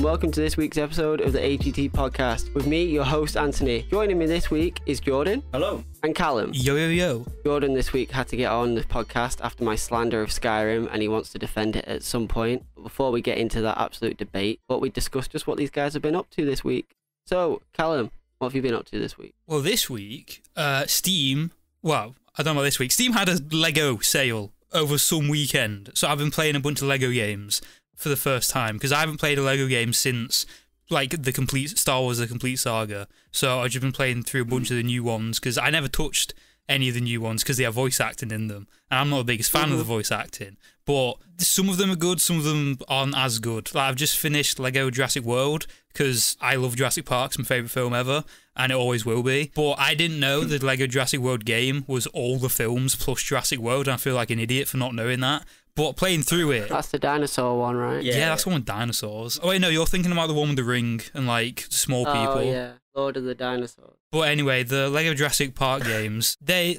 and welcome to this week's episode of the AGT podcast. With me, your host Anthony. Joining me this week is Jordan. Hello. And Callum. Yo, yo, yo. Jordan this week had to get on the podcast after my slander of Skyrim, and he wants to defend it at some point. But before we get into that absolute debate, thought we'd discuss just what these guys have been up to this week. So, Callum, what have you been up to this week? Well, this week, Steam, well, I don't know about this week. Steam had a Lego sale over some weekend, so I've been playing a bunch of Lego games for the first time, because I haven't played a Lego game since, like, the complete Star Wars The Complete Saga. So I've just been playing through a bunch of the new ones, because I never touched any of the new ones, because they have voice acting in them, and I'm not the biggest fan of the voice acting. But some of them are good, some of them aren't as good. Like, I've just finished Lego Jurassic World, because I love Jurassic Park, it's my favourite film ever, and it always will be. But I didn't know the Lego Jurassic World game was all the films plus Jurassic World, and I feel like an idiot for not knowing that. But playing through it... That's the dinosaur one, right? Yeah, that's the one with dinosaurs. Oh, wait, no, you're thinking about the one with the ring and, like, small people. Oh, yeah. Lord of the Dinosaurs. But anyway, the Lego Jurassic Park games, they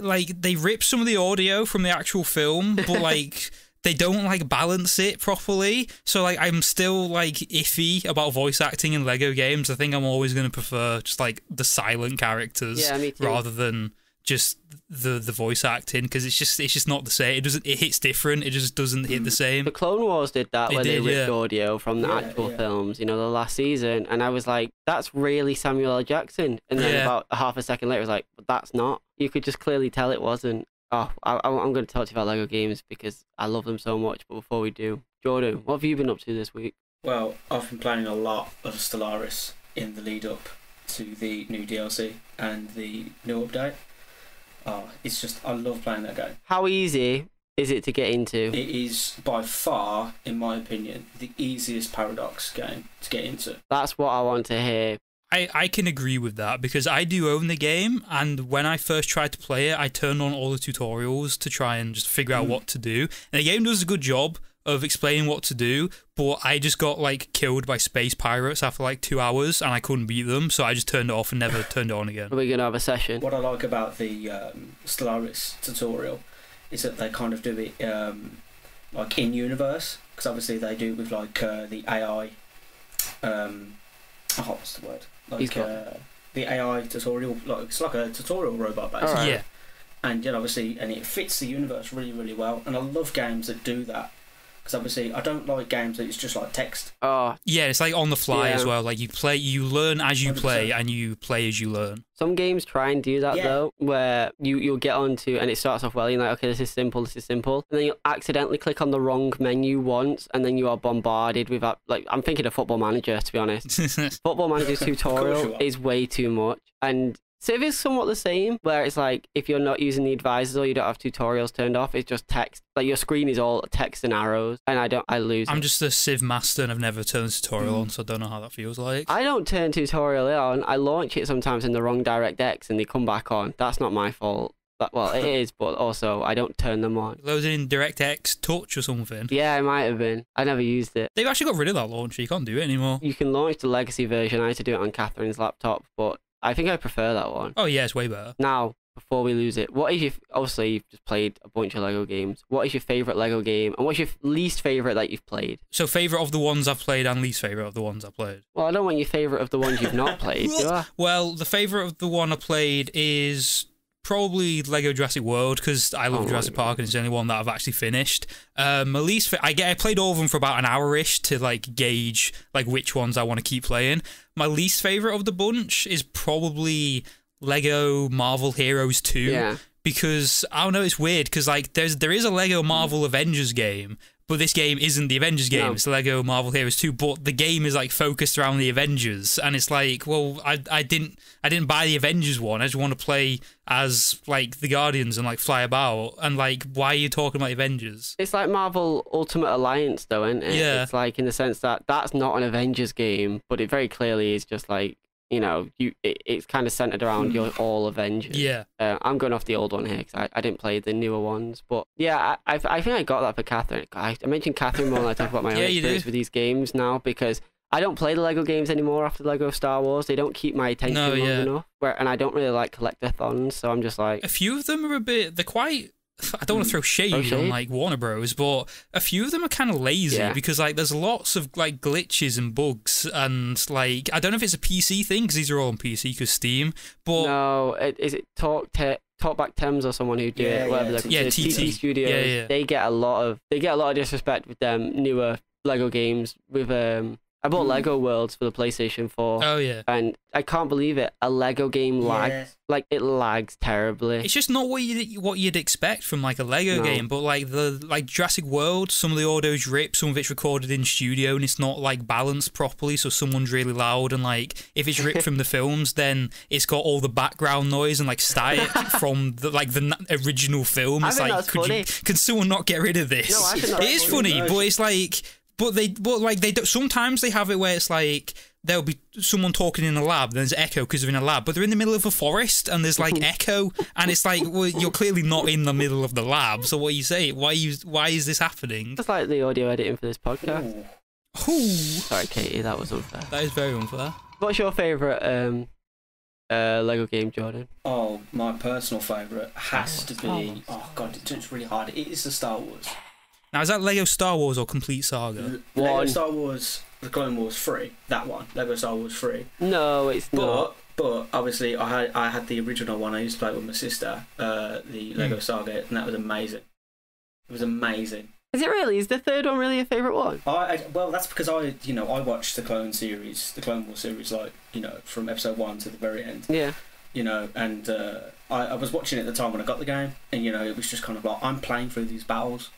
rip some of the audio from the actual film, but, like... They don't, like, balance it properly. So, like, I'm still, like, iffy about voice acting in Lego games. I think I'm always going to prefer just, like, the silent characters rather than just the voice acting, because it's just not the same. It hits different. It just doesn't hit the same. The Clone Wars did that when they ripped audio from the actual films, you know, the last season. And I was like, that's really Samuel L. Jackson. And then about half a second later, I was like, but that's not. You could just clearly tell it wasn't. Oh, I'm going to talk to you about Lego games because I love them so much. But before we do, Jordan, what have you been up to this week? Well, I've been playing a lot of Stellaris in the lead up to the new DLC and the new update. Oh, it's just, I love playing that game. How easy is it to get into? It is by far, in my opinion, the easiest Paradox game to get into. That's what I want to hear. I can agree with that, because I do own the game, and when I first tried to play it, I turned on all the tutorials to try and just figure out what to do. And the game does a good job of explaining what to do, but I just got, like, killed by space pirates after, like, 2 hours, and I couldn't beat them, so I just turned it off and never turned it on again. Are we going to have a session? What I like about the Stellaris tutorial is that they kind of do it, like, in-universe, because obviously they do it with, like, the AI, what's the word? Like the AI tutorial, like it's like a tutorial robot basically. Right. Yeah. And obviously, and it fits the universe really, really well. And I love games that do that, because obviously I don't like games that it's just like text. Oh, yeah, it's like on the fly as well. Like you learn as you 100%. play, and you play as you learn. Some games try and do that though, where you'll get onto and it starts off well. You're like, okay, this is simple, and then you'll accidentally click on the wrong menu once, and then you are bombarded with that. Like, I'm thinking of Football Manager, to be honest. Football Manager's tutorial is way too much, and Civ is somewhat the same, where it's like, if you're not using the advisors or you don't have tutorials turned off, it's just text. Like, your screen is all text and arrows, and I lose I'm just a Civ master, and I've never turned the tutorial on, so I don't know how that feels like. I don't turn tutorial on. I launch it sometimes in the wrong DirectX, and they come back on. That's not my fault. Well, it is, but also, I don't turn them on. Loaded in DirectX Touch or something. Yeah, it might have been. I never used it. They've actually got rid of that launcher. You can't do it anymore. You can launch the legacy version. I had to do it on Catherine's laptop, but I think I prefer that one. Oh, yeah, it's way better. Now, before we lose it, what is your... Obviously, you've just played a bunch of Lego games. What is your favourite Lego game, and what's your least favourite that you've played? So, favourite of the ones I've played and least favourite of the ones I've played? Well, I don't want your favourite of the ones you've not played, do I? Well, the favourite of the one I played is probably Lego Jurassic World, because I love Jurassic Park, and it's the only one that I've actually finished. My least... I played all of them for about an hour-ish to, like, gauge, like, which ones I want to keep playing. My least favourite of the bunch is probably Lego Marvel Heroes 2. Yeah. Because, I don't know, it's weird, because, like, there is a Lego Marvel Avengers game, but this game isn't the Avengers game. It's Lego Marvel Heroes 2, but the game is, like, focused around the Avengers, and it's like, well, I didn't buy the Avengers one. I just want to play as, like, the Guardians and, like, fly about, and, like, why are you talking about the Avengers? It's like Marvel Ultimate Alliance, though, isn't it? Yeah. It's like, in the sense that that's not an Avengers game, but it very clearly is just, like, you know, it's kind of centered around your all Avengers. Yeah. I'm going off the old one here because I didn't play the newer ones. But yeah, I think I got that for Catherine. I mentioned Catherine more when I talk about my own experience with these games now, because I don't play the Lego games anymore after Lego Star Wars. They don't keep my attention long enough. And I don't really like collectathons, so I'm just like... A few of them are they're quite I don't want to throw shade on like Warner Bros, but a few of them are kind of lazy because like there's lots of like glitches and bugs, and like I don't know if it's a PC thing because these are all on PC because Steam. But no, is it Talkback Thames or someone who do it? Whatever. TT Studios. They get a lot of disrespect with them newer Lego games. With I bought Lego Worlds for the PlayStation 4. Oh yeah, and I can't believe it. A Lego game lags. Like it lags terribly. It's just not what you'd expect from like a Lego game. But like Jurassic World, some of the audio's ripped, some of it's recorded in studio, and it's not like balanced properly. So someone's really loud, and like if it's ripped from the films, then it's got all the background noise and like static from the original film. It's like, can someone not get rid of this? No, I think that's it is funny, but it's like. But they do, sometimes they have it where it's like there'll be someone talking in a lab, there's echo because they're in a lab, but they're in the middle of a forest and there's like echo, and it's like, well, you're clearly not in the middle of the lab, so what you say? Why is this happening? Just like the audio editing for this podcast. Ooh. Sorry, Katie, that was unfair. That is very unfair. What's your favourite Lego game, Jordan? Oh, my personal favourite has to be. Oh god, it's really hard. It is the Star Wars. Now, is that Lego Star Wars or Complete Saga? Lego Star Wars, the Clone Wars 3. That one, Lego Star Wars 3. No, it's not. But obviously, I had the original one. I used to play it with my sister, the Lego Saga, and that was amazing. It was amazing. Is it really? Is the third one really your favourite one? Well, that's because I watched the Clone Wars series, like from episode 1 to the very end. Yeah. And I was watching it at the time when I got the game, and it was just kind of like I'm playing through these battles.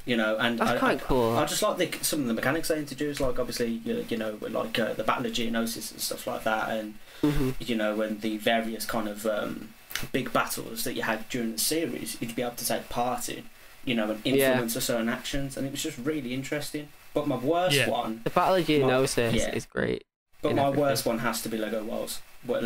And that's quite cool. I just like some of the mechanics they introduced, like obviously like the Battle of Geonosis and stuff like that, and and the various kind of big battles that you had during the series, you'd be able to take part in, and influence certain actions, and it was just really interesting. But my worst one, the Battle of Geonosis, is great. But my worst one has to be Lego Worlds. It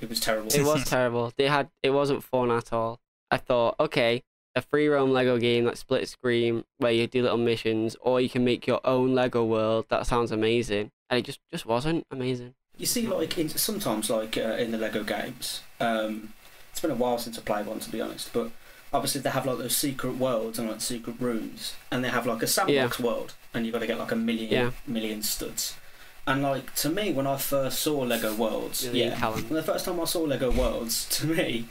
was terrible. It was terrible. It wasn't fun at all. I thought, okay, a free roam Lego game that's split screen where you do little missions, or you can make your own Lego world. That sounds amazing, and it just wasn't amazing. You see, like sometimes, like in the Lego games, it's been a while since I played one, to be honest. But obviously, they have like those secret worlds and like secret rooms, and they have like a sandbox world, and you've got to get like a million studs. And like to me, when I first saw Lego Worlds, the first time I saw Lego Worlds, to me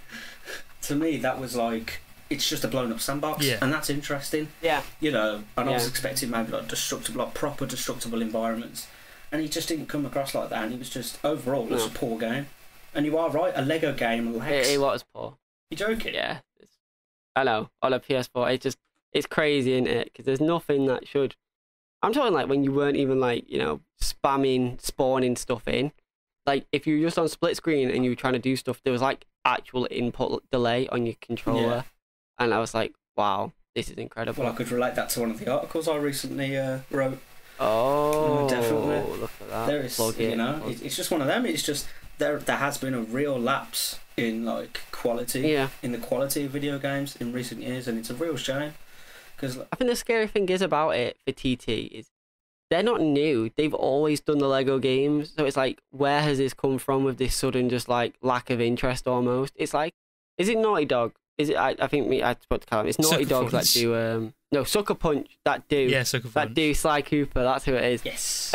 that was like. It's just a blown up sandbox, and that's interesting. Yeah. And I was expecting maybe like proper destructible environments, and he just didn't come across like that. And he was just overall just a poor game. And you are right, a Lego game lags. It was poor. You joking? Yeah. I know, on a PS4, it's crazy, isn't it? Because there's nothing that should. I'm talking like when you weren't even like spawning stuff in. Like if you were just on split screen and you were trying to do stuff, there was like actual input delay on your controller. Yeah. And I was like, wow, this is incredible. Well, I could relate that to one of the articles I recently wrote. Oh, definitely. Look at that. There is, it's just one of them. It's just there has been a real lapse in like quality, in the quality of video games in recent years, and it's a real shame. Because I think the scary thing is about it for TT is they're not new. They've always done the Lego games, so it's like, where has this come from with this sudden just like lack of interest almost? It's like, is it Naughty Dog? Is it? I think I spoke to Callum. It's Naughty Dog that do Sucker Punch that do Sly Cooper. That's who it is. Yes.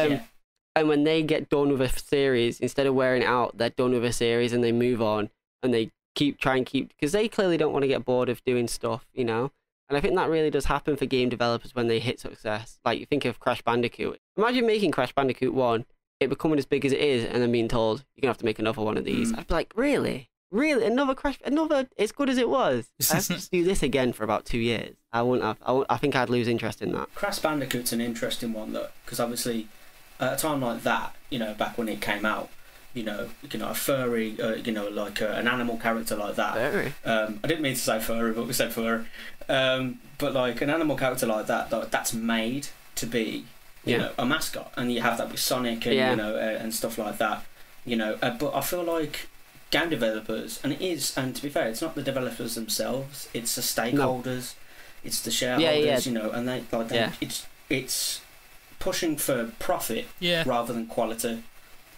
And when they get done with a series, instead of wearing it out, they're done with a series and they move on and they try and keep because they clearly don't want to get bored of doing stuff, And I think that really does happen for game developers when they hit success. Like you think of Crash Bandicoot. Imagine making Crash Bandicoot 1, it becoming as big as it is, and then being told you're gonna have to make another one of these. I'd be like, really? Really, another as good as it was. I have to do this again for about 2 years. I think I'd lose interest in that. Crash Bandicoot's an interesting one though, because obviously, at a time like that, back when it came out, a furry, like an animal character like that. Furry. I didn't mean to say furry, but we said furry. But like an animal character like that, that's made to be, a mascot, and you have that with Sonic and and stuff like that. But I feel like game developers, and to be fair, it's not the developers themselves, it's the stakeholders, it's the shareholders, and it's pushing for profit rather than quality,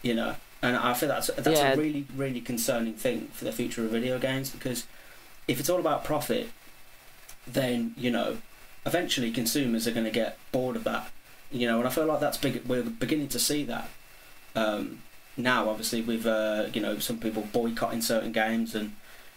and I feel that's a really, really concerning thing for the future of video games, because if it's all about profit, then, you know, eventually consumers are going to get bored of that. You know, and I feel like we're beginning to see that. Now, obviously, with, you know, some people boycotting certain games and,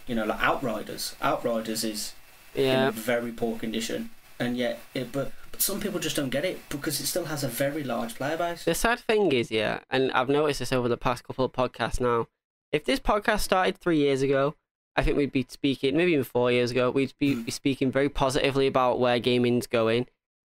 you know, like Outriders. Outriders is in a very poor condition. And yet, but some people just don't get it because it still has a very large player base. The sad thing is, yeah, and I've noticed this over the past couple of podcasts now, if this podcast started 3 years ago, I think we'd be speaking, maybe even 4 years ago, we'd be speaking very positively about where gaming's going.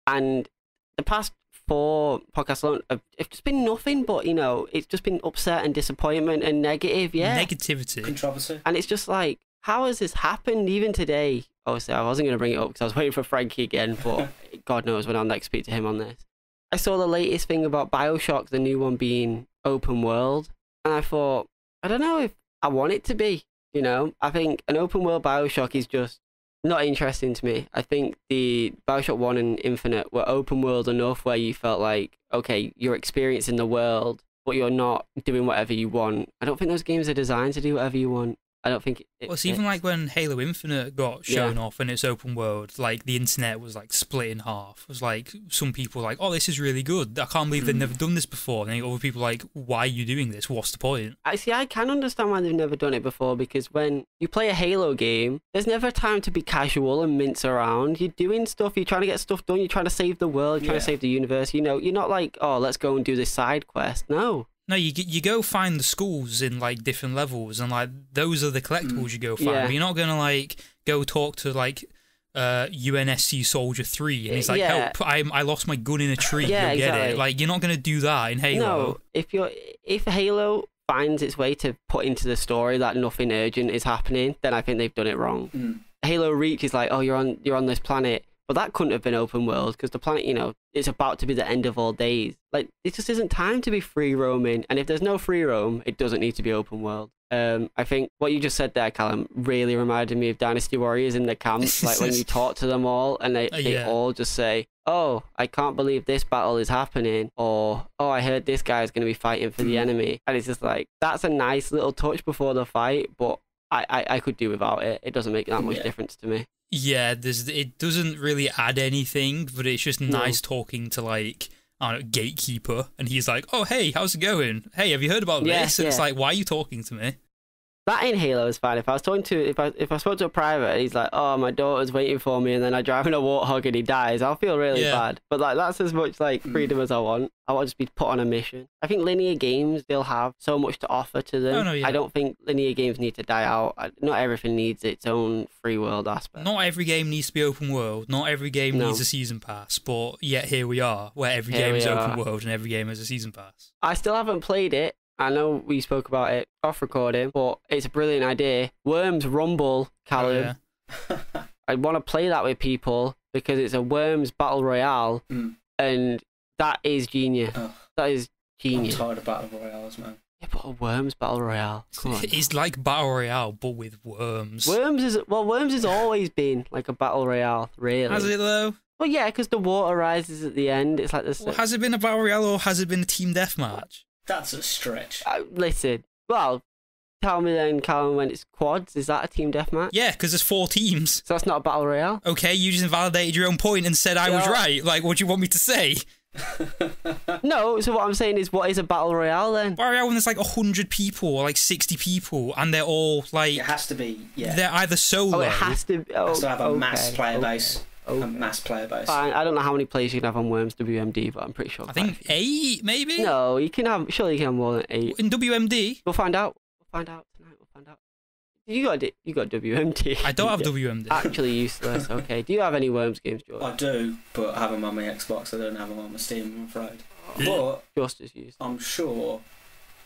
And the past 4 podcasts alone have just been nothing but, you know, it's just been upset and disappointment and negative, Negativity. Controversy. And it's just like, how has this happened even today? Obviously, I wasn't going to bring it up because I was waiting for Frankie again, but God knows when I'll next speak to him on this. I saw the latest thing about BioShock, the new one being open world, and I thought, I don't know if I want it to be, you know? I think an open world BioShock is just not interesting to me. I think the BioShock 1 and Infinite were open world enough where you felt like, okay, you're experiencing the world, but you're not doing whatever you want. I don't think those games are designed to do whatever you want. I don't think it well, it's even like when Halo Infinite got shown off and it's open world, like the internet was like split in half. It was like some people were like, oh, this is really good. I can't believe they've never done this before. And then other people like, why are you doing this? What's the point? I can understand why they've never done it before, because when you play a Halo game, there's never time to be casual and mince around. You're doing stuff, you're trying to get stuff done, you're trying to save the world, you're trying to save the universe. You know, you're not like, oh, let's go and do this side quest. No. No, you go find the schools in like different levels, and like those are the collectibles you go find. But you're not gonna like go talk to like UNSC Soldier 3 and he's like, help! I lost my gun in a tree. Get it? Like, you're not gonna do that in Halo. No, if Halo finds its way to put into the story that nothing urgent is happening, then I think they've done it wrong. Halo Reach is like, oh, you're on this planet. But that couldn't have been open world because the planet, you know, it's about to be the end of all days. Like, it just isn't time to be free roaming. And if there's no free roam, it doesn't need to be open world. I think what you just said there, Callum, really reminded me of Dynasty Warriors in the camps. Like when you talk to them all and they all just say, oh, I can't believe this battle is happening. Or, oh, I heard this guy is going to be fighting for the enemy. And it's just like, that's a nice little touch before the fight, but I could do without it. It doesn't make that much difference to me. Yeah, it doesn't really add anything, but it's just nice talking to, like, I don't know, Gatekeeper, and he's like, oh, hey, how's it going? Hey, have you heard about this? And it's like, why are you talking to me? That in Halo is fine. If I was talking to, if I spoke to a private, and he's like, oh, my daughter's waiting for me, and then I drive in a warthog and he dies, I'll feel really bad. But like, that's as much like freedom as I want. I want to just be put on a mission. I think linear games, they'll have so much to offer to them. I don't think linear games need to die out. Not everything needs its own free world aspect. Not every game needs to be open world. Not every game needs a season pass. But yet here we are, where every game is open world and every game has a season pass. I still haven't played it. I know we spoke about it off recording, but it's a brilliant idea. Worms Rumble, Callum. Oh, yeah. I want to play that with people because it's a Worms Battle Royale, and that is genius. That is genius. I'm tired of Battle Royales, man. Yeah, but a Worms Battle Royale. Come on. It's like Battle Royale, but with worms. Worms has always been like a Battle Royale, really. Has it, though? Well, yeah, because the water rises at the end. It's like this. Well, has it been a Battle Royale or has it been a team deathmatch? That's a stretch. Listen, well, tell me then, Callum, when it's quads, is that a team deathmatch? Yeah, because there's 4 teams. So that's not a battle royale? Okay, you just invalidated your own point and said I was right. Like, what do you want me to say? No, so what I'm saying is, what is a battle royale then? Battle royale when there's like 100 people or like 60 people and they're all like... It has to be, They're either solo... Oh, it has to be... It has to have a mass player base. A mass player base. Fine. I don't know how many players you can have on Worms WMD, but I'm pretty sure. I think 8, maybe? No, you can have. Surely you can have more than 8. In WMD? We'll find out. We'll find out tonight. We'll find out. You got WMD. I don't have WMD. Actually useless. Okay. Do you have any Worms games, Jordon? I do, but I have them on my Xbox. I don't have them on my Steam, I'm afraid. But just as useless. I'm sure,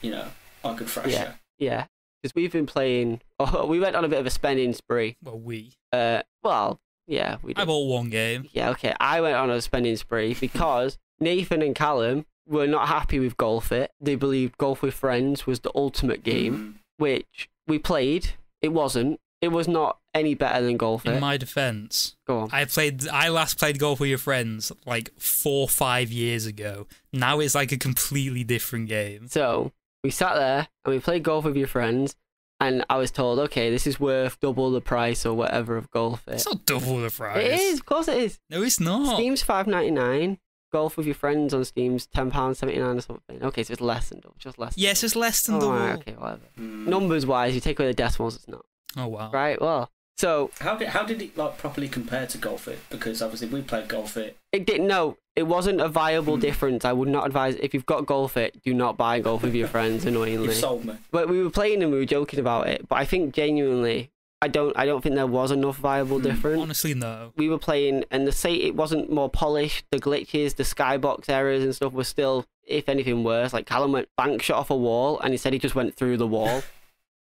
I could thrash you. Yeah. Because we've been playing. Oh, we went on a bit of a spending spree. Well, yeah, we did. I bought 1 game. Yeah, okay. I went on a spending spree because Nathan and Callum were not happy with Golf It. They believed Golf with Friends was the ultimate game, which we played. It wasn't. It was not any better than Golf It. In my defense, go on. I last played Golf with Your Friends like 4 or 5 years ago. Now it's like a completely different game. So we sat there and we played Golf with Your Friends. and I was told, okay, this is worth double the price or whatever of Golf It. It's not double the price. It is, of course it is. No, it's not. Steam's $5.99. Golf with your friends on Steam's £10.79 or something. Okay, so it's less than double, just less. Yes, it's less than double. double. Right, okay, whatever. Numbers wise, you take away the decimals, it's not. Oh wow. Right, well, so how did it like properly compare to Golf It? Because obviously we played Golf It. It didn't. No, it wasn't a viable difference. I would not advise, if you've got Golf It, do not buy Golf with your friends. Annoyingly, You've sold me. But we were playing and we were joking about it. But I think genuinely, I don't think there was enough viable difference. Honestly, no. We were playing, and it wasn't more polished. The glitches, the skybox errors and stuff were still, if anything, worse. Like Callum went bank shot off a wall, and he said he just went through the wall.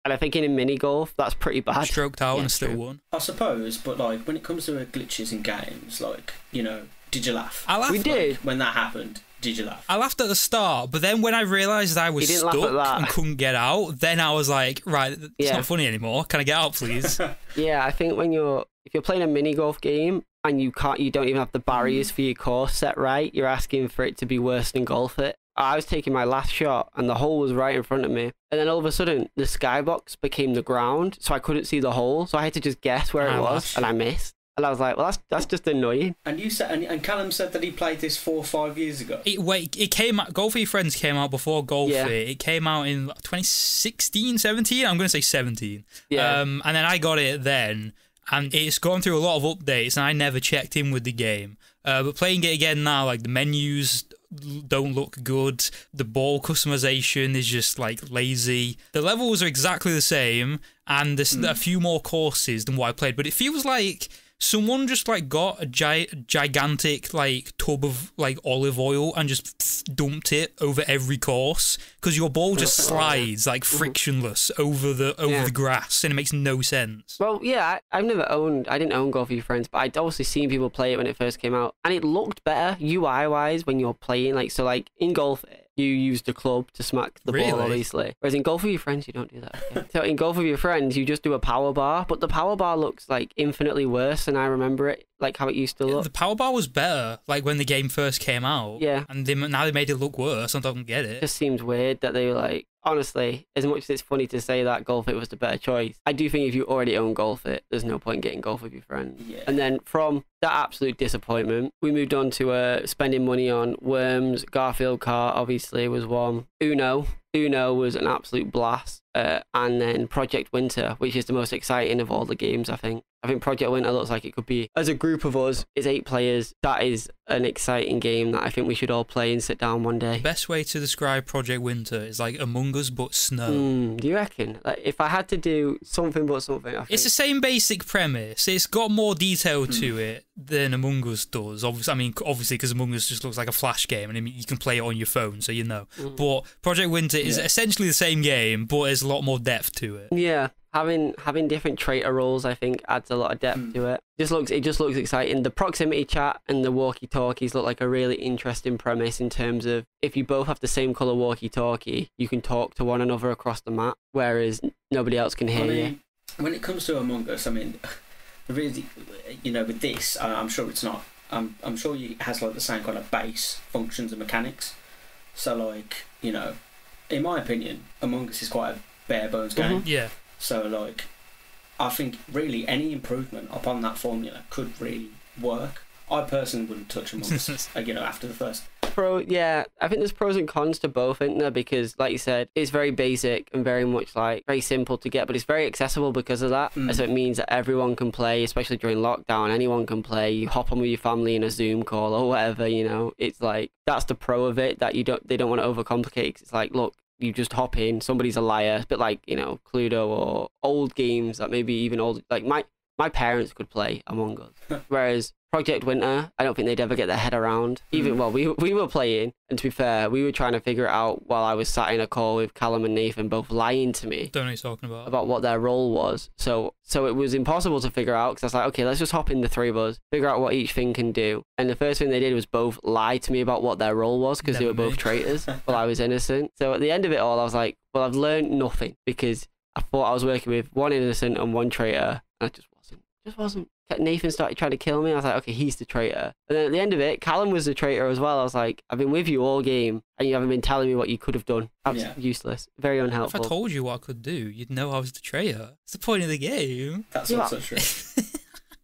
And I think in a mini golf, that's pretty bad. Stroked out and still won. I suppose, but like when it comes to glitches in games, like, you know, did you laugh? I laughed. We did. When that happened, did you laugh? I laughed at the start, but then when I realised I was stuck and couldn't get out, then I was like, right, it's not funny anymore. Can I get out, please? Yeah, I think if you're playing a mini golf game and you don't even have the barriers for your course set right, you're asking for it to be worse than Golf It. I was taking my last shot and the hole was right in front of me. And then all of a sudden, the skybox became the ground, so I couldn't see the hole. So I had to just guess where it was, and I missed. And I was like, well, that's just annoying. And you said, and Callum said that he played this 4 or 5 years ago. It came out, Golf with Your Friends came out before Golf It. It came out in 2016, 17? I'm going to say 17. Yeah. And then I got it then, and it's gone through a lot of updates, and I never checked in with the game. But playing it again now, like the menus don't look good. The ball customization is just like lazy. The levels are exactly the same, and there's a few more courses than what I played. But it feels like someone just like got a gigantic like tub of like olive oil and just dumped it over every course, because your ball just slides like frictionless over the grass, and it makes no sense. Well, yeah, I didn't own Golf with Your Friends, but I'd obviously seen people play it when it first came out, and it looked better UI wise when you're playing. Like, so like in Golf you use the club to smack the ball, obviously. Whereas in Golf with Your Friends, you don't do that. Okay? So in Golf with Your Friends, you just do a power bar, but the power bar looks like infinitely worse than I remember it, like how it used to look. The power bar was better, like when the game first came out. Yeah. And now they made it look worse. I don't get it. It just seems weird that they were like, honestly, as much as it's funny to say that Golf It was the better choice, I do think if you already own Golf It, there's no point getting Golf with Your Friends. Yeah. And then from that absolute disappointment, we moved on to spending money on Worms. Garfield Kart obviously was one. Uno was an absolute blast. And then Project Winter, which is the most exciting of all the games, I think. I think Project Winter looks like it could be, as a group of us, it's 8 players. That is an exciting game that I think we should all play and sit down one day. The best way to describe Project Winter is like Among Us but snow. Do you reckon? Like, if I had to do something but something, I think... It's the same basic premise. It's got more detail to it than Among Us does. Obviously, because Among Us just looks like a flash game, and you can play it on your phone, so you know. But Project Winter is essentially the same game, but there's a lot more depth to it. Yeah. Having different traitor roles, I think, adds a lot of depth to it. It just looks exciting. The proximity chat and the walkie-talkies look like a really interesting premise in terms of if you both have the same colour walkie-talkie, you can talk to one another across the map, whereas nobody else can hear you. When it comes to Among Us, I mean, really, you know, with this, I'm sure it's not. I'm sure it has like the same kind of base functions and mechanics. So, like, you know, in my opinion, Among Us is quite a bare bones game. Yeah. So, like, I think really any improvement upon that formula could really work. I personally wouldn't touch Among Us, you know, after the first. I think there's pros and cons to both, isn't there? Because, like you said, it's very basic and very much like very simple to get, but it's very accessible because of that. So it means that everyone can play, especially during lockdown. Anyone can play. You hop on with your family in a Zoom call or whatever. You know, it's like that's the pro of it. That they don't want to overcomplicate. 'Cause it's like, look, you just hop in. Somebody's a liar. It's a bit like, you know, Cluedo or old games that maybe even old. Like my parents could play Among Us, whereas Project Winter, I don't think they'd ever get their head around. Even well, we were playing, and to be fair, we were trying to figure it out while I was sat in a call with Callum and Nathan, both lying to me. Don't know what you're talking about what their role was. So it was impossible to figure out because I was like, okay, let's just hop in the 3 of us, figure out what each thing can do. And the first thing they did was both lie to me about what their role was because they were both traitors while I was innocent. So at the end of it all, I was like, well, I've learned nothing because I thought I was working with one innocent and one traitor, and I just wasn't. just wasn't. Nathan started trying to kill me. I was like, okay, he's the traitor. And then at the end of it, Callum was the traitor as well. I was like, I've been with you all game, and you haven't been telling me what you could have done. Absolutely useless. Very unhelpful. If I told you what I could do, you'd know I was the traitor. It's the point of the game. That's also true.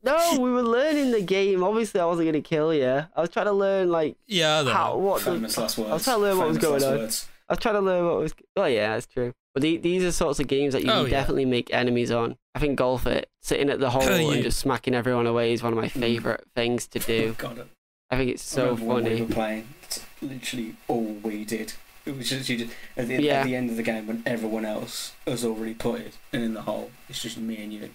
No, we were learning the game. Obviously, I wasn't going to kill you. I was trying to learn, like, Famous last words. I was trying to learn what was going on. I was trying to learn what was... Oh, yeah, that's true. But these are sorts of games that you can definitely make enemies on. I think golf it, sitting at the hole and just smacking everyone away is one of my favourite things to do. I think it's so funny. When we were playing, it's literally all we did. It was just, at the end of the game when everyone else has already putted and in the hole, it's just me and you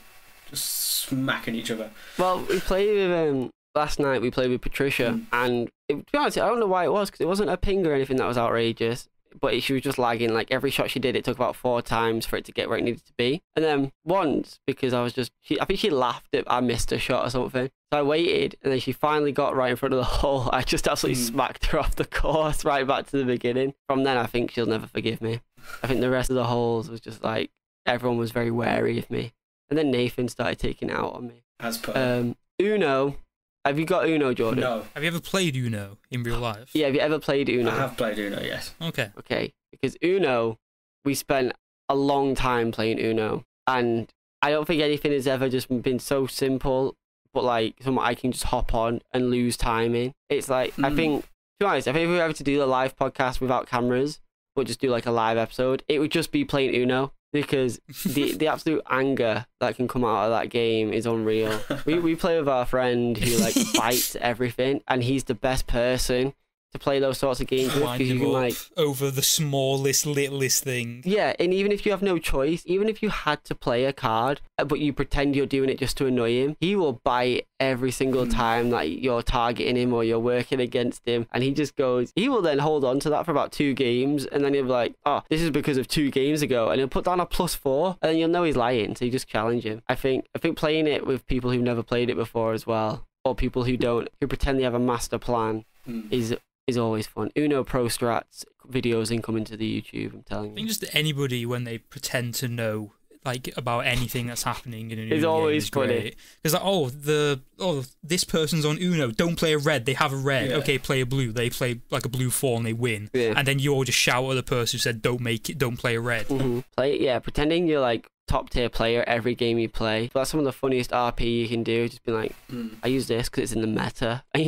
just smacking each other. Well, we played with... last night we played with Patricia, and to be honest, I don't know why it was, because it wasn't a ping or anything that was outrageous. But she was just lagging. Like, every shot she did, it took about 4 times for it to get where it needed to be. And then once, because I was just... I think she laughed at I missed a shot or something. So I waited, and then she finally got right in front of the hole. I just absolutely smacked her off the course right back to the beginning. From then, I think she'll never forgive me. I think the rest of the holes was just like... Everyone was very wary of me. And then Nathan started taking it out on me. As per... Uno... Have you got Uno, Jordan? No. Have you ever played Uno in real life? Yeah, have you ever played Uno? I have played Uno, yes. Okay. Okay, because Uno, we spent a long time playing Uno, and I don't think anything has ever just been so simple, but like something I can just hop on and lose time in. It's like, I think, to be honest, I think if we were ever to do a live podcast without cameras, but just do like a live episode, it would just be playing Uno. Because the absolute anger that can come out of that game is unreal. We play with our friend who like fights everything, and he's the best person to play those sorts of games with, because you can like over the smallest, littlest thing. Yeah, and even if you have no choice, even if you had to play a card, but you pretend you're doing it just to annoy him, he will bite every single time that you're targeting him or you're working against him, and he will then hold on to that for about 2 games, and then he'll be like, oh, this is because of 2 games ago, and he'll put down a +4, and then you'll know he's lying, so you just challenge him. I think playing it with people who've never played it before as well, or people who pretend they have a master plan, is always fun. Uno Pro Strats videos incoming to the YouTube, I'm telling you. I think just anybody, when they pretend to know like about anything that's happening in an Uno it's always game, funny. Because like, this person's on Uno, don't play a red, they have a red. Okay, play a blue. They play like a blue 4 and they win. Yeah. And then you all just shout at the person who said don't play a red. Pretending you're like top tier player every game you play. But that's some of the funniest RP you can do. Just be like, I use this because it's in the meta, and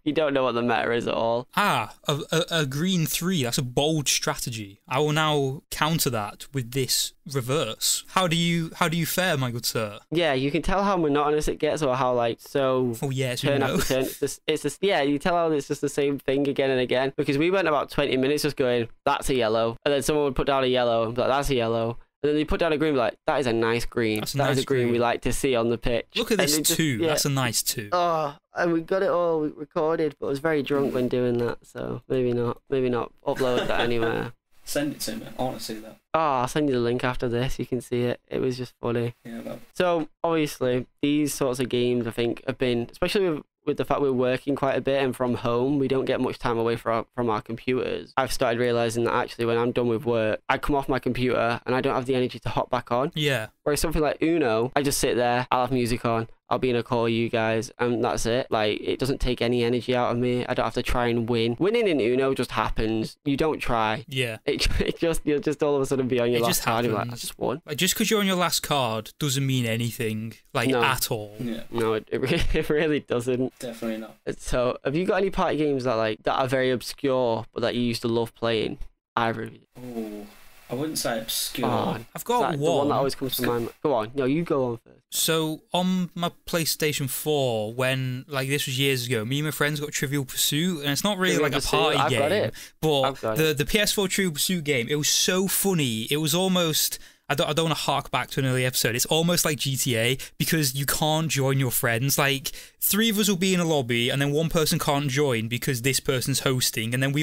you don't know what the meta is at all. A green 3. That's a bold strategy. I will now counter that with this reverse. How do you fare, my good sir? Yeah, you can tell how monotonous it gets, or how like so. Oh yes, turn after turn. It's just you tell how it's just the same thing again and again. Because we went about 20 minutes just going, that's a yellow, and then someone would put down a yellow and be like, that's a yellow. And then they put down a green, like, that is a nice green. That is a green we like to see on the pitch. Look at this 2. That's a nice 2. Oh, and we got it all recorded, but I was very drunk when doing that, so maybe not upload that anywhere. Send it to me. I want to see that. Oh, I'll send you the link after this. You can see it. It was just funny. Yeah, but... So, obviously, these sorts of games, I think, have been, especially with the fact we're working quite a bit and from home, we don't get much time away from our computers. I've started realising that actually when I'm done with work, I come off my computer and I don't have the energy to hop back on. Yeah. Whereas something like Uno, I just sit there, I'll have music on, I'll be in a call with you guys, and that's it. Like, it doesn't take any energy out of me. I don't have to try and win. Winning in Uno just happens. You don't try. Yeah. You'll just all of a sudden be on your last card and you're like, I just won. Like, just because you're on your last card doesn't mean anything, like, at all. Yeah. No, it really doesn't. Definitely not. So, have you got any party games that are very obscure, but that you used to love playing? Either of you? Oh, I wouldn't say obscure. I've got one. The one that always comes to mind. Go on. No, you go on first. So, on my PlayStation 4, when, like, this was years ago, me and my friends got Trivial Pursuit, and it's not really like a party game, but the PS4 Trivial Pursuit game, it was so funny. It was almost... I don't want to hark back to an early episode. It's almost like GTA because you can't join your friends. Like, 3 of us will be in a lobby and then one person can't join because this person's hosting. And then we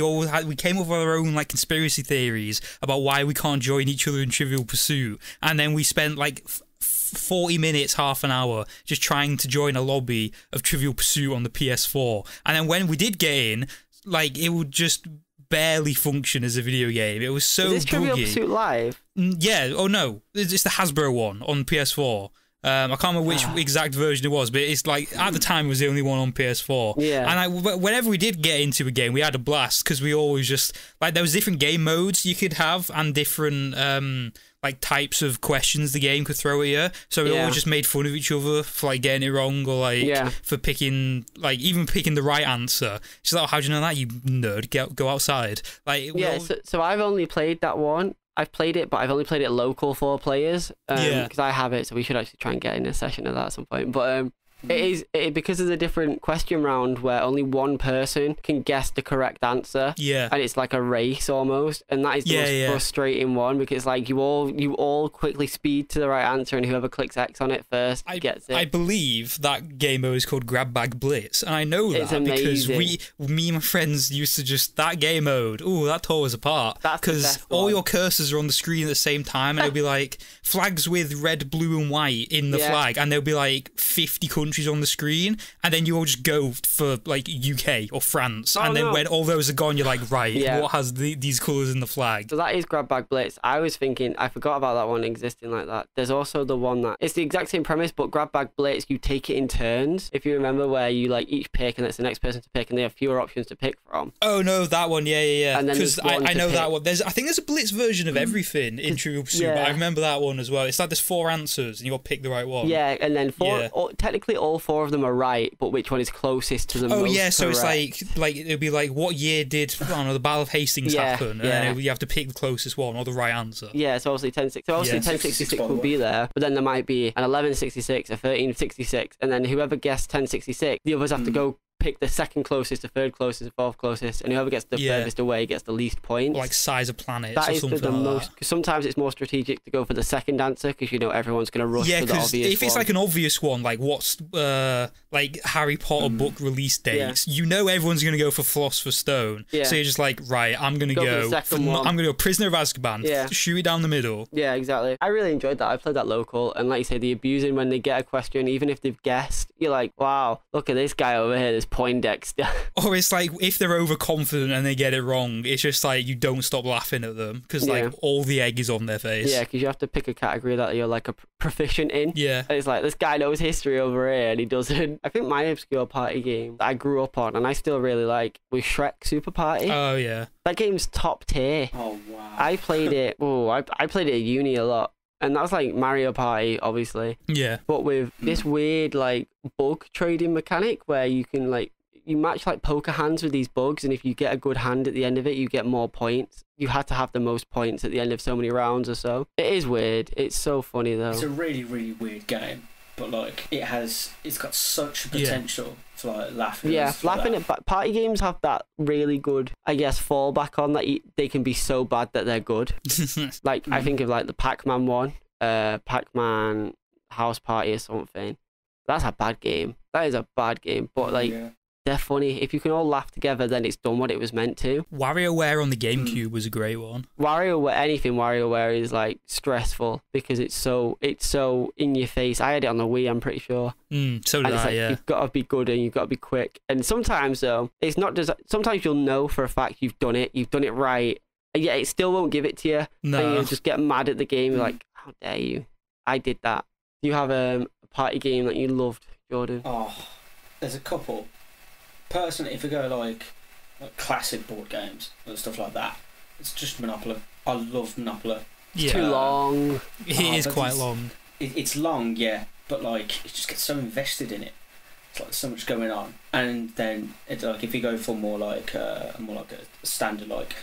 came up with our own like conspiracy theories about why we can't join each other in Trivial Pursuit. And then we spent like 40 minutes, half an hour, just trying to join a lobby of Trivial Pursuit on the PS4. And then when we did get in, like, it would just barely function as a video game. It was so Is this Trivial buggy. Pursuit Live? Yeah. Oh no, it's the Hasbro one on PS4. I can't remember which exact version it was, but it's like at the time it was the only one on PS4. Yeah. And whenever we did get into a game, we had a blast because we always just like there was different game modes you could have and different like types of questions the game could throw at you. So we always just made fun of each other for like getting it wrong or like for picking like even picking the right answer. She's like, oh, how do you know that, you nerd? Go outside. Like so I've only played that one. I've played it, but I've only played it local 4 players because I have it, so we should actually try and get in a session of that at some point. But because of the different question round where only one person can guess the correct answer. Yeah. And it's like a race almost, and that is the most frustrating one because like you all quickly speed to the right answer, and whoever clicks X on it first gets it. I believe that game mode is called Grab Bag Blitz, and I know that because me and my friends used to just that game mode. Ooh, that tore us apart because all your cursors are on the screen at the same time, and it'll be like flags with red, blue, and white in the flag, and there'll be like 50 countries on the screen, and then you all just go for like UK or France, and then when all those are gone, you're like, right, what has these colours in the flag? So that is Grab Bag Blitz. I was thinking, I forgot about that one existing like that. There's also the one that it's the exact same premise, but Grab Bag Blitz, you take it in turns. If you remember, where you like each pick, and it's the next person to pick, and they have fewer options to pick from. Oh no, that one, yeah. Because I know that one. I think there's a Blitz version of everything in True Pursuit, but I remember that one as well. It's like there's 4 answers, and you got to pick the right one. Yeah, and then technically all 4 of them are right, but which one is closest to the most so correct. It's like it'll be like, what year did I don't know, the Battle of Hastings happen? And then you have to pick the closest one or the right answer. Yeah, so obviously 1066. So obviously 1066 will be there, but then there might be an 1166, a 1366, and then whoever guessed 1066, the others have to go pick the second closest, the third closest, the fourth closest, and whoever gets the furthest away gets the least points. Or like size of planets that or is something the like most, because sometimes it's more strategic to go for the second answer because you know everyone's going to rush for the obvious one. If it's like an obvious one, like what's like Harry Potter book release dates, you know everyone's going to go for Philosopher's Stone. Yeah. So you're just like, right, I'm going to go Prisoner of Azkaban, shoot it down the middle. Yeah, exactly. I really enjoyed that. I played that local, and like you say, the abusing when they get a question, even if they've guessed, you're like, wow, look at this guy over here, this Poindexter. Or it's like if they're overconfident and they get it wrong, it's just like you don't stop laughing at them because like all the egg is on their face. Yeah, because you have to pick a category that you're like a proficient in. Yeah. And it's like, this guy knows history over here and he doesn't. I think my obscure party game that I grew up on and I still really like was Shrek Super Party. Oh yeah. That game's top tier. Oh wow. I played it. I played it at uni a lot. And that was like Mario Party, obviously. Yeah. But with this weird like bug trading mechanic where you can like, you match like poker hands with these bugs, and if you get a good hand at the end of it, you get more points. You had to have the most points at the end of so many rounds or so. It is weird. It's so funny though. It's a really, really weird game, but like it's got such potential for like laughing. Yeah, laughing at party games have that really good, I guess, fallback on that they can be so bad that they're good. Like I think of like the Pac-Man one, Pac-Man House Party or something. That's a bad game. That is a bad game, but like. Yeah. They're funny. If you can all laugh together, then it's done what it was meant to. WarioWare on the GameCube was a great one. Anything WarioWare is like stressful because it's so in your face. I had it on the Wii, I'm pretty sure. So did I, yeah. You've got to be good and you've got to be quick. And sometimes though, it's not just. Sometimes you'll know for a fact you've done it right, and yet it still won't give it to you. No. And you just get mad at the game. You're like, how dare you? I did that. Do you have a party game that you loved, Jordan? Oh, there's a couple. Personally, if we go like classic board games and stuff like that, it's just Monopoly. I love Monopoly. It's too long. It is quite long. It's long, yeah, but like you just get so invested in it. It's like so much going on, and then it's like if you go for more like a standard like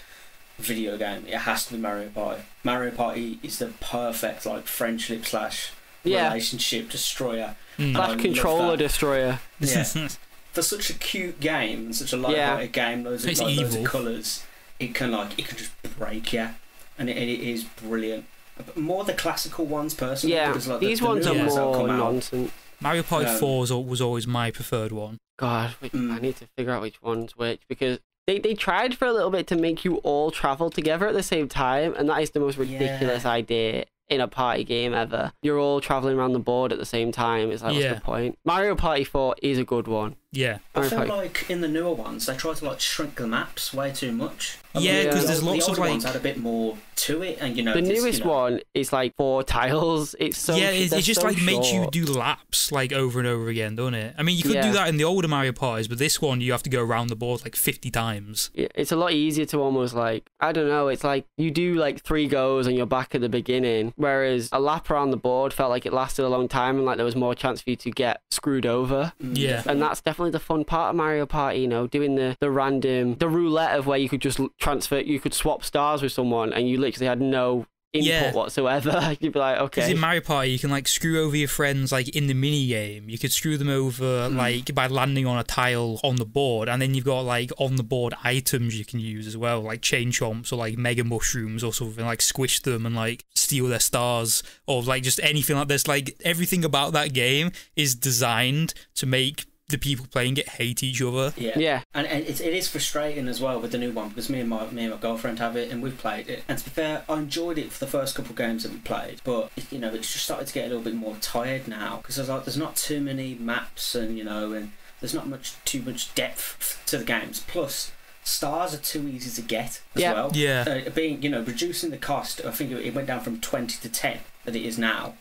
video game, it has to be Mario Party. Mario Party is the perfect like friendship / relationship destroyer. / controller destroyer. Yeah. For such a cute game and such a light-hearted game, loads of colours, it can just break you, and it is brilliant. But more the classical ones, personally. Yeah, like these ones are more nonsense. Mario Party 4 was always my preferred one. God, I need to figure out which one's which because they tried for a little bit to make you all travel together at the same time, and that is the most ridiculous idea in a party game ever. You're all traveling around the board at the same time. It's like, what's the point? Mario Party 4 is a good one. Yeah. I feel like in the newer ones, they try to like shrink the maps way too much. Yeah, because there's lots of like... ones had a bit more to it, and the newest one is like 4 tiles. It's so it just so like short. makes you do laps like over and over again, don't it? I mean, you could do that in the older Mario parties, but this one you have to go around the board like 50 times. Yeah, it's a lot easier to almost like, I don't know, it's like you do like 3 goes and you're back at the beginning, whereas a lap around the board felt like it lasted a long time and like there was more chance for you to get screwed over. Yeah. And that's definitely the fun part of Mario Party, you know, doing the random, the roulette of where you could just transfer, you could swap stars with someone and you literally had no input whatsoever. You'd be like, okay. Because in Mario Party, you can like screw over your friends like in the mini game. You could screw them over like by landing on a tile on the board, and then you've got like on the board items you can use as well, like chain chomps or like mega mushrooms or something, like squish them and like steal their stars, or like just anything like this. Like everything about that game is designed to make the people playing it hate each other. Yeah. And it is frustrating as well with the new one, because me and my girlfriend have it and we've played it. And to be fair, I enjoyed it for the first couple of games that we played, but you know, it's just started to get a little bit more tired now, because there's not too many maps, and you know, and there's not too much depth to the games. Plus, stars are too easy to get as well. Yeah. Being, you know, reducing the cost, I think it went down from 20 to 10 that it is now.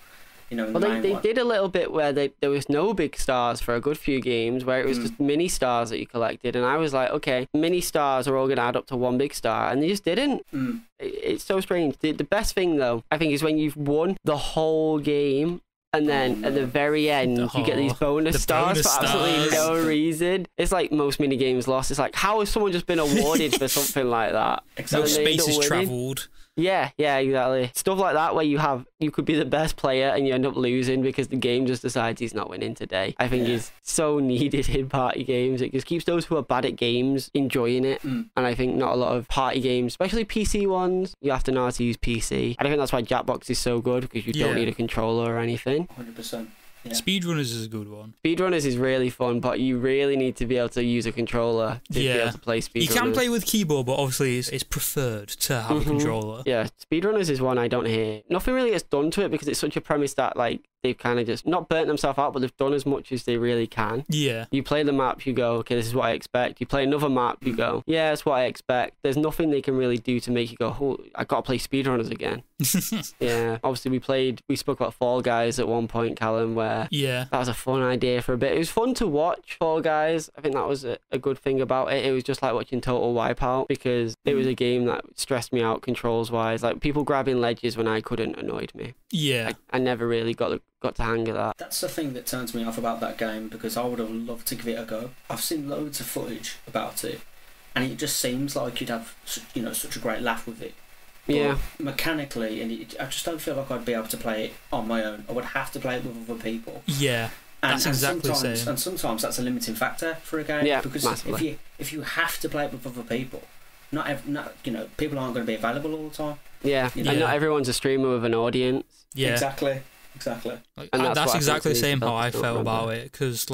You know, they did a little bit where there was no big stars for a good few games, where it was just mini stars that you collected, and I was like, okay, mini stars are all going to add up to 1 big star, and they just didn't. It's so strange. The best thing though, I think, is when you've won the whole game, and then at the very end, you get these bonus stars for absolutely no reason. It's like most mini games lost. It's like, how has someone just been awarded for something like that? No space is travelled. Yeah, exactly. Stuff like that where you could be the best player and you end up losing because the game just decides he's not winning today. I think is so needed in party games. It just keeps those who are bad at games enjoying it. And I think not a lot of party games, especially PC ones, you have to know how to use PC. I think that's why Jackbox is so good, because you don't need a controller or anything. 100%. Yeah. Speedrunners is a good one. Speedrunners is really fun, but you really need to be able to use a controller to be able to play Speedrunners. You can play with keyboard, but obviously it's preferred to have a controller. Yeah, Speedrunners is one I don't hear. Nothing really gets done to it because it's such a premise that like they've kind of just not burnt themselves out, but they've done as much as they really can. Yeah. You play the map, you go, okay, this is what I expect. You play another map, you go, yeah, that's what I expect. There's nothing they can really do to make you go, oh, I got to play Speedrunners again. Yeah. Obviously, we spoke about Fall Guys at one point, Callum, where that was a fun idea for a bit. It was fun to watch Fall Guys. I think that was a good thing about it. It was just like watching Total Wipeout, because it was a game that stressed me out controls-wise. Like, people grabbing ledges when I couldn't annoyed me. Yeah. I never really got to hang of that. That's the thing that turns me off about that game, because I would have loved to give it a go. I've seen loads of footage about it, and it just seems like you'd have, you know, such a great laugh with it. But mechanically, and I just don't feel like I'd be able to play it on my own. I would have to play it with other people. Yeah. That's exactly the same. And sometimes that's a limiting factor for a game. Yeah, because massively. if you have to play it with other people, not you know, people aren't going to be available all the time. Yeah, you know? And not everyone's a streamer with an audience. Yeah, exactly. Like, that's exactly the same how I felt about it, because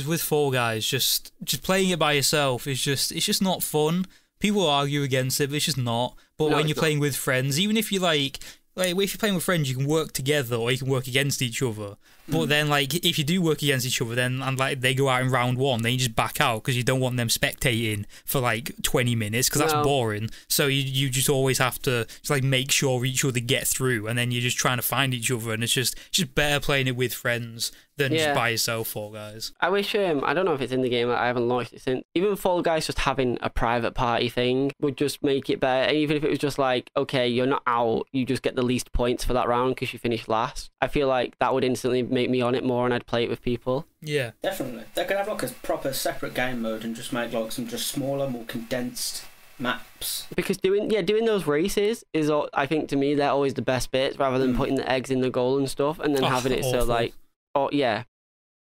with Fall Guys, just playing it by yourself it's just not fun. People argue against it, but it's just not. But when you're playing with friends, even if you like if you're playing with friends, you can work together or you can work against each other. But then, like, if you do work against each other, then and like they go out in round 1, then you just back out because you don't want them spectating for like 20 minutes, because that's boring. So you just always have to just, like, make sure each other get through, and then you're just trying to find each other, and it's just better playing it with friends than just by yourself, Fall Guys. I wish, I don't know if it's in the game, I haven't launched it since. Even Fall Guys, just having a private party thing would just make it better. And even if it was just like, okay, you're not out, you just get the least points for that round because you finished last. I feel like that would instantly make me on it more, and I'd play it with people. Yeah. Definitely. They could have like a proper separate game mode and just make like some just smaller, more condensed maps. Because doing those races is, I think, to me, they're always the best bits, rather than putting the eggs in the goal and stuff, and then having it so like, and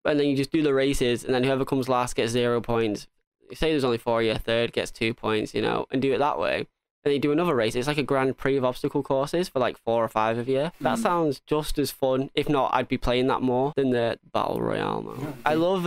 then you just do the races, and then whoever comes last gets 0 points. Say there's only 4 of you, third gets 2 points, you know, and do it that way. And you do another race. It's like a Grand Prix of obstacle courses for like 4 or 5 of you. That sounds just as fun. If not, I'd be playing that more than the Battle Royale mode. I love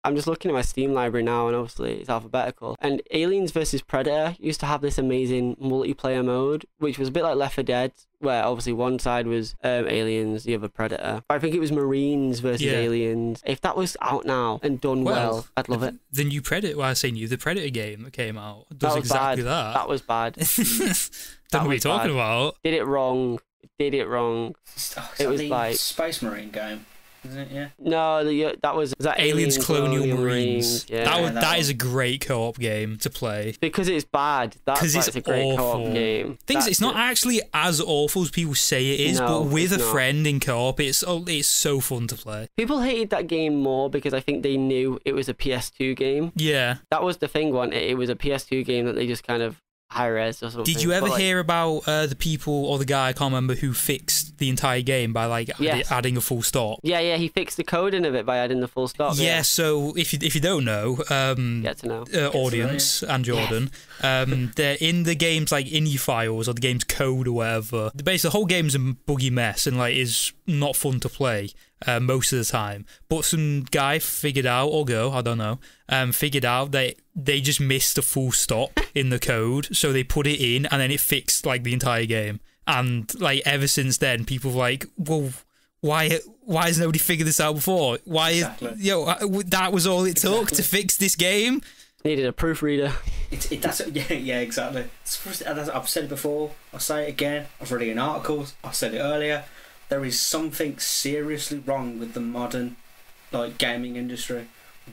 I'm just looking at my Steam library now, and obviously it's alphabetical. And Aliens versus Predator used to have this amazing multiplayer mode, which was a bit like Left 4 Dead, where obviously one side was Aliens, the other Predator. But I think it was Marines versus Aliens. If that was out now and done well, I'd love it. The new Predator, well, I say new, the Predator game that came out does exactly that. That was bad. Don't know what you're talking about. Did it wrong. It was like Space Marine game. Isn't it? Yeah. No, that was that Aliens Colonial Marines. Yeah. That is a great co-op game to play. Because it's bad. That's a great co-op game. It's not actually as awful as people say it is, but with a friend in co-op, it's so fun to play. People hated that game more because I think they knew it was a PS2 game. Yeah. That was the thing, it was a PS2 game that they just kind of high-res or something. Did you ever hear about the people or the guy, I can't remember, who fixed the entire game by adding a full stop? Yeah, he fixed the coding of it by adding the full stop. Yeah, so if you don't know, get to know. Audience and Jordan, they're in the game's like INI files or the game's code or whatever. Basically, the whole game's a buggy mess and like is not fun to play most of the time. But some guy figured out, or girl, I don't know, figured out that they just missed a full stop in the code, so they put it in and then it fixed like the entire game. And like ever since then, people are like, well, why has nobody figured this out before? That was all it took to fix this game. Needed a proofreader. Yeah, exactly. I've said it before. I'll say it again. I've read it in articles. I said it earlier. There is something seriously wrong with the modern gaming industry.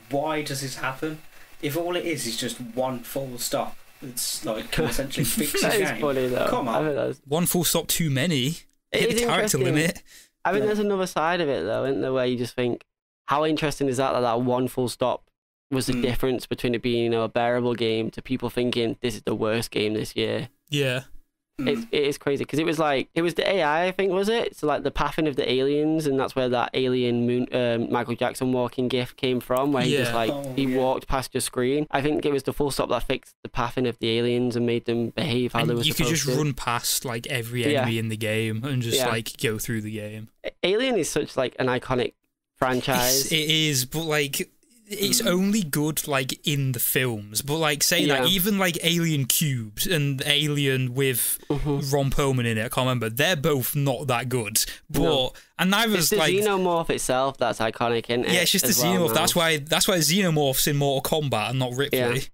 Why does this happen? If all it is just one full stop, it's can essentially fix the game. That is funny though. Come on. One full stop too many. Hit the character limit. I think there's another side of it though, isn't there, where you just think, how interesting is that one full stop was the difference between it being a bearable game to people thinking this is the worst game this year. Yeah. It is crazy because it was the AI, I think, was it? So like the pathing of the aliens, and that's where that alien moon Michael Jackson walking gif came from, where he just walked past your screen. I think it was the full stop that fixed the pathing of the aliens and made them behave how they were supposed to. You could just run past like every enemy in the game and just like go through the game. Alien is such like an iconic franchise. It is, but like it's only good like in the films, but like saying that, even like Alien Cubes and Alien with Ron Perlman in it, I can't remember, they're both not that good. But and neither is like the Xenomorph itself that's iconic, isn't it? Yeah, it's just the Xenomorph. That's why Xenomorph's in Mortal Kombat and not Ripley.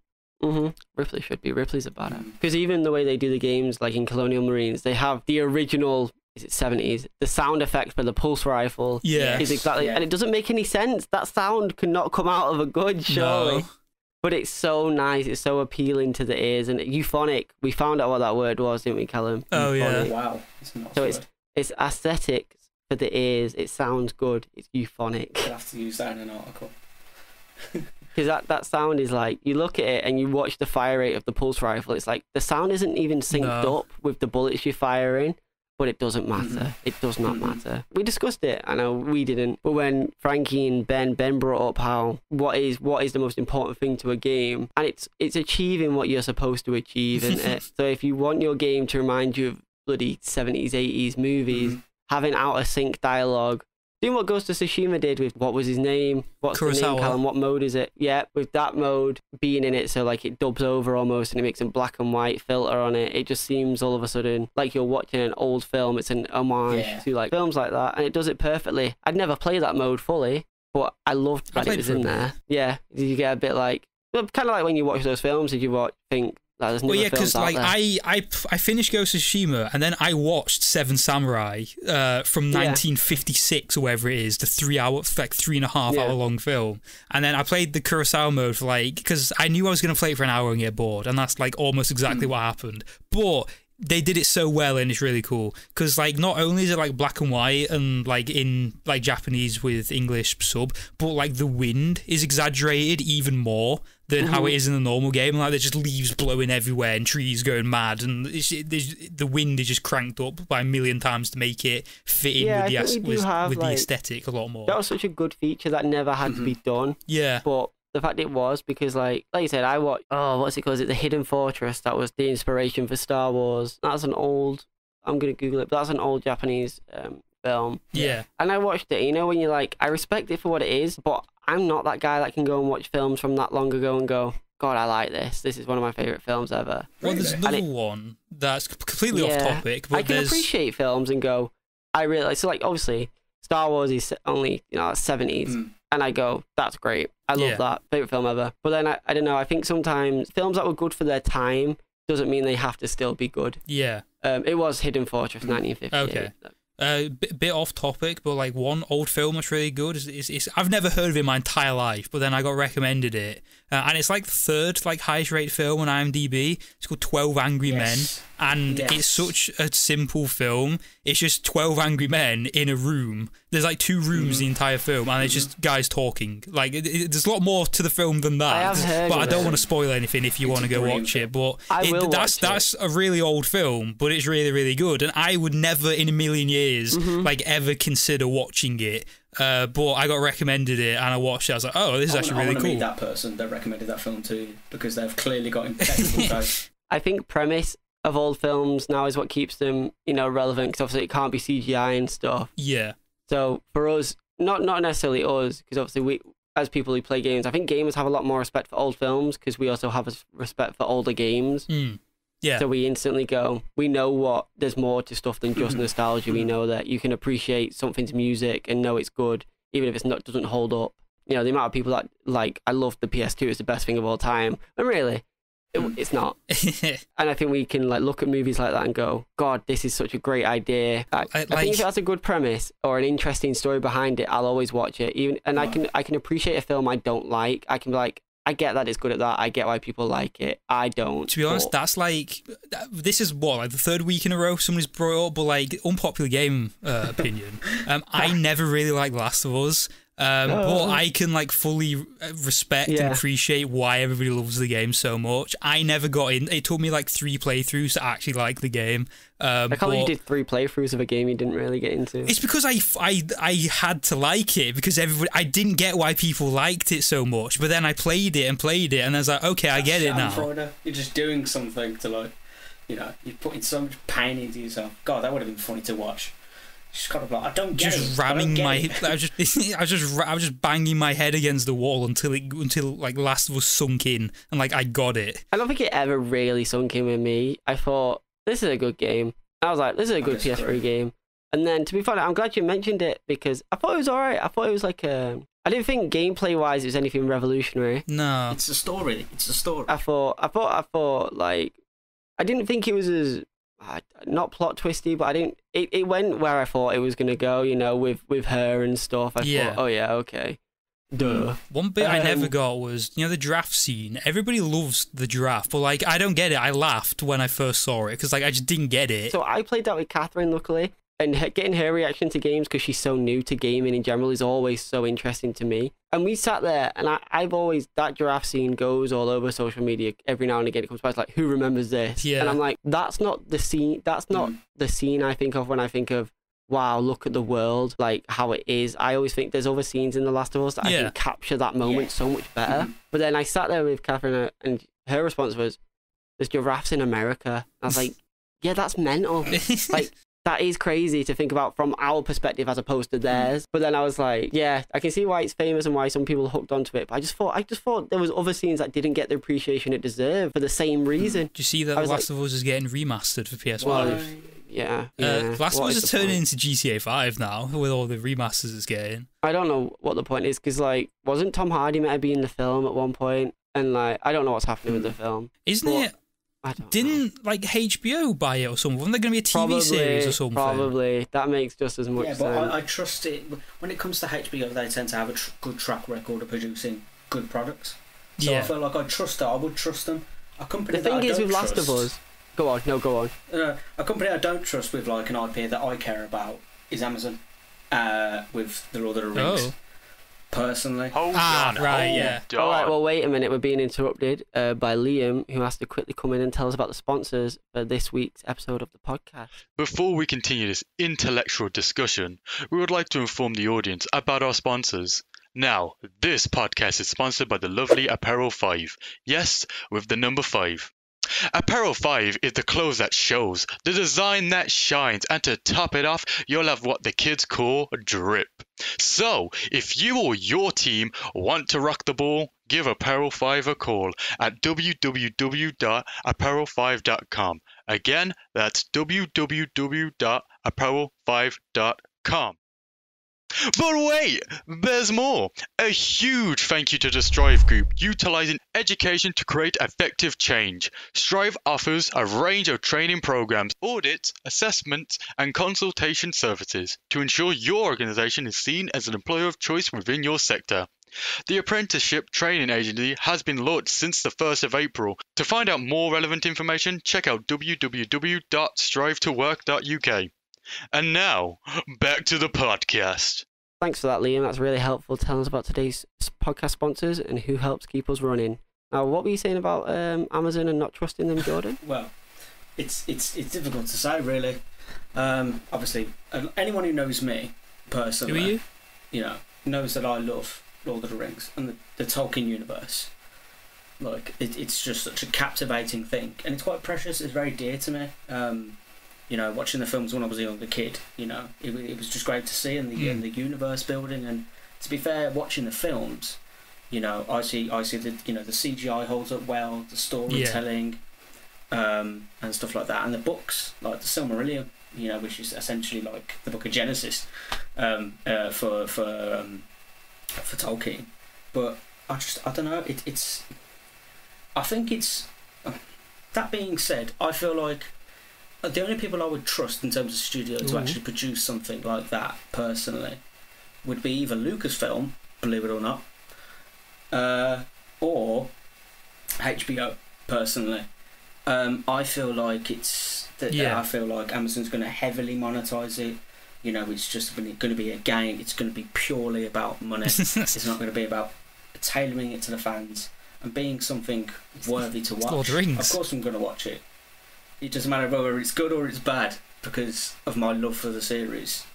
Ripley should be. Ripley's a badass. Because even the way they do the games, like in Colonial Marines, they have the original 70s. The sound effect for the pulse rifle is exactly, and it doesn't make any sense. That sound cannot come out of a gun, surely. No. But it's so nice. It's so appealing to the ears. And euphonic, we found out what that word was, didn't we, Callum? Oh, euphonic. Wow. It's aesthetic for the ears. It sounds good. It's euphonic. I'll have to use that in an article. Because that sound is like, you look at it and you watch the fire rate of the pulse rifle, it's like the sound isn't even synced up with the bullets you're firing. But it doesn't matter. It does not matter. We discussed it. I know we didn't. But when Frankie and Ben brought up how what is the most important thing to a game, and it's achieving what you're supposed to achieve, isn't it? So if you want your game to remind you of bloody 70s, 80s movies, having out of sync dialogue, doing what Ghost of Tsushima did with, what was his name? What's Kurosawa. The name, Callum? What mode is it? Yeah, with that mode being in it, so like it dubs over almost and it makes a black and white filter on it. It just seems all of a sudden like you're watching an old film. It's an homage to like films like that, and it does it perfectly. I'd never play that mode fully, but I loved that it was in there. Yeah, you get a bit like, kind of like when you watch those films, did you think, well, yeah, because like I finished Ghost of Tsushima and then I watched Seven Samurai from 1956 or whatever it is, the 3.5 hour long film, and then I played the Kurosawa mode for like, because I knew I was going to play it for an hour and get bored, and that's like almost exactly what happened. But they did it so well, and it's really cool because like not only is it like black and white and like in like Japanese with English sub, but like the wind is exaggerated even more than how it is in the normal game. Like there's just leaves blowing everywhere and trees going mad, and the wind is just cranked up by a million times to make it fit in with the aesthetic a lot more. That was such a good feature that never had to be done. Yeah, but the fact it was, because like you said, I watched, what's it called? Is it The Hidden Fortress? That was the inspiration for Star Wars. That's an old, I'm going to Google it, but that's an old Japanese film. Yeah. And I watched it, when you're like, I respect it for what it is, but I'm not that guy that can go and watch films from that long ago and go, God, I like this. This is one of my favourite films ever. Well, there's another one that's completely off topic. But I can appreciate films and go, I really like. So, like, obviously, Star Wars is only 70s, and I go, that's great. I love that. Favourite film ever. But then I don't know. I think sometimes films that were good for their time doesn't mean they have to still be good. Yeah. It was Hidden Fortress 1958. Okay. Bit off topic, but like one old film that's really good is I've never heard of it in my entire life, but then I got recommended it, and it's like the third like highest rated film on IMDb. It's called 12 Angry Men, and it's such a simple film. It's just 12 angry men in a room. There's like 2 rooms in the entire film, and it's just guys talking. Like there's a lot more to the film than that. I have heard but I don't want to spoil anything if you want to go watch it. But that's a really old film, but it's really, really good, and I would never in a million years like ever consider watching it. But I got recommended it and I watched it. I was like, oh, this is actually really cool. I want to meet that person that recommended that film to you, because they've clearly got impeccable taste. I think premise of old films now is what keeps them, relevant, because obviously it can't be CGI and stuff. Yeah. So for us, not necessarily us, because obviously we, as people who play games, I think gamers have a lot more respect for old films because we also have a respect for older games. Yeah. So we instantly go, we know there's more to stuff than just nostalgia. We know that you can appreciate something's music and know it's good, even if doesn't hold up. The amount of people that, like, I love the PS2, it's the best thing of all time. And really, it's not. And I think we can like look at movies like that and go, God, this is such a great idea. I think if it has a good premise or an interesting story behind it, I'll always watch it. I can appreciate a film I don't like. I can be like, I get that it's good at that. I get why people like it. I don't. To be honest, that's like, this is like the third week in a row somebody's brought up, but like unpopular game opinion. I never really liked Last of Us. But I can like fully respect and appreciate why everybody loves the game so much. I never got in. It took me like 3 playthroughs to actually like the game. I can't believe you did 3 playthroughs of a game you didn't really get into. It's because I had to like it, because I didn't get why people liked it so much. But then I played it, and I was like, okay, I get it now. You're just doing something to like, you're putting so much pain into yourself. God, that would have been funny to watch. Just kind of like, I don't get it. I was just banging my head against the wall until like Last of Us sunk in, and like I got it. I don't think it ever really sunk in with me. I thought, this is a good game. I was like, this is a good PS3 game. And then, to be fair, I'm glad you mentioned it, because I thought it was alright. I thought it was like I didn't think gameplay wise it was anything revolutionary. No, it's a story. I thought like, I didn't think it was as not plot twisty, but it went where I thought it was gonna go, with her and stuff. I thought, oh yeah, okay. Duh. One bit I never got was, the giraffe scene. Everybody loves the giraffe, but like, I don't get it. I laughed when I first saw it, because like, I just didn't get it. So I played that with Catherine, luckily, and getting her reaction to games, because she's so new to gaming in general, is always so interesting to me. And we sat there, and I've always, that giraffe scene goes all over social media every now and again. It comes back, it's like, who remembers this? Yeah. And I'm like, that's not the scene. That's not the scene I think of when I think of, wow, look at the world, like how it is. I always think there's other scenes in The Last of Us that I can capture that moment so much better. But then I sat there with Catherine, and her response was, there's giraffes in America. I was like, yeah, that's mental. Like, that is crazy to think about from our perspective as opposed to theirs. But then I was like, yeah, I can see why it's famous and why some people are hooked onto it. But I just thought there was other scenes that didn't get the appreciation it deserved for the same reason. Do you see that The Last of Us is getting remastered for PS5? Well, yeah. Last of Us is turning into GTA 5 now with all the remasters it's getting. I don't know what the point is, because like, wasn't Tom Hardy meant to be in the film at one point? And like, I don't know what's happening with the film. Isn't it? Didn't like HBO buy it or something? Wasn't there going to be a TV series or something? Probably. That makes just as much sense. Yeah, but I trust it. When it comes to HBO, they tend to have a good track record of producing good products. So I feel like I trust that. I would trust them. A company the thing that is, I don't with trust, Last of Us... Go on. A company I don't trust with like an IP that I care about is Amazon, with the Lord of the Rings. Oh. Personally. All right, well, wait a minute. We're being interrupted by Liam, who has to quickly come in and tell us about the sponsors for this week's episode of the podcast. Before we continue this intellectual discussion, we would like to inform the audience about our sponsors. Now, this podcast is sponsored by the lovely Apparel 5. Yes, with the number 5. Apparel 5 is the clothes that shows, the design that shines, and to top it off, you'll have what the kids call drip. So, if you or your team want to rock the ball, give Apparel 5 a call at www.apparel5.com. Again, that's www.apparel5.com. But wait, there's more! A huge thank you to the Strive Group, utilising education to create effective change. Strive offers a range of training programs, audits, assessments, and consultation services to ensure your organisation is seen as an employer of choice within your sector. The Apprenticeship Training Agency has been launched since the 1st of April. To find out more relevant information, check out www.strivetowork.uk. And now, back to the podcast. Thanks for that, Liam. That's really helpful telling us about today's podcast sponsors and who helps keep us running. Now, what were you saying about Amazon and not trusting them, Jordan? Well, it's difficult to say, really. Obviously, anyone who knows me personally, knows that I love Lord of the Rings and the Tolkien universe. Like, it's just such a captivating thing, and it's quite precious. It's very dear to me. Watching the films when I was a younger kid, it was just great to see, and the universe building. And to be fair, watching the films, I see the the CGI holds up well, the storytelling, and stuff like that, and the books like the Silmarillion, which is essentially like the Book of Genesis, for Tolkien. But I don't know. I think it's. That being said, I feel like the only people I would trust in terms of studio to actually produce something like that personally would be either Lucasfilm, believe it or not, or HBO personally. I feel like I feel like Amazon's going to heavily monetize it. It's just going to be a game. It's going to be purely about money. It's not going to be about tailoring it to the fans and being something worthy to watch. Lord of the Rings. Of course I'm going to watch it. It doesn't matter whether it's good or it's bad because of my love for the series.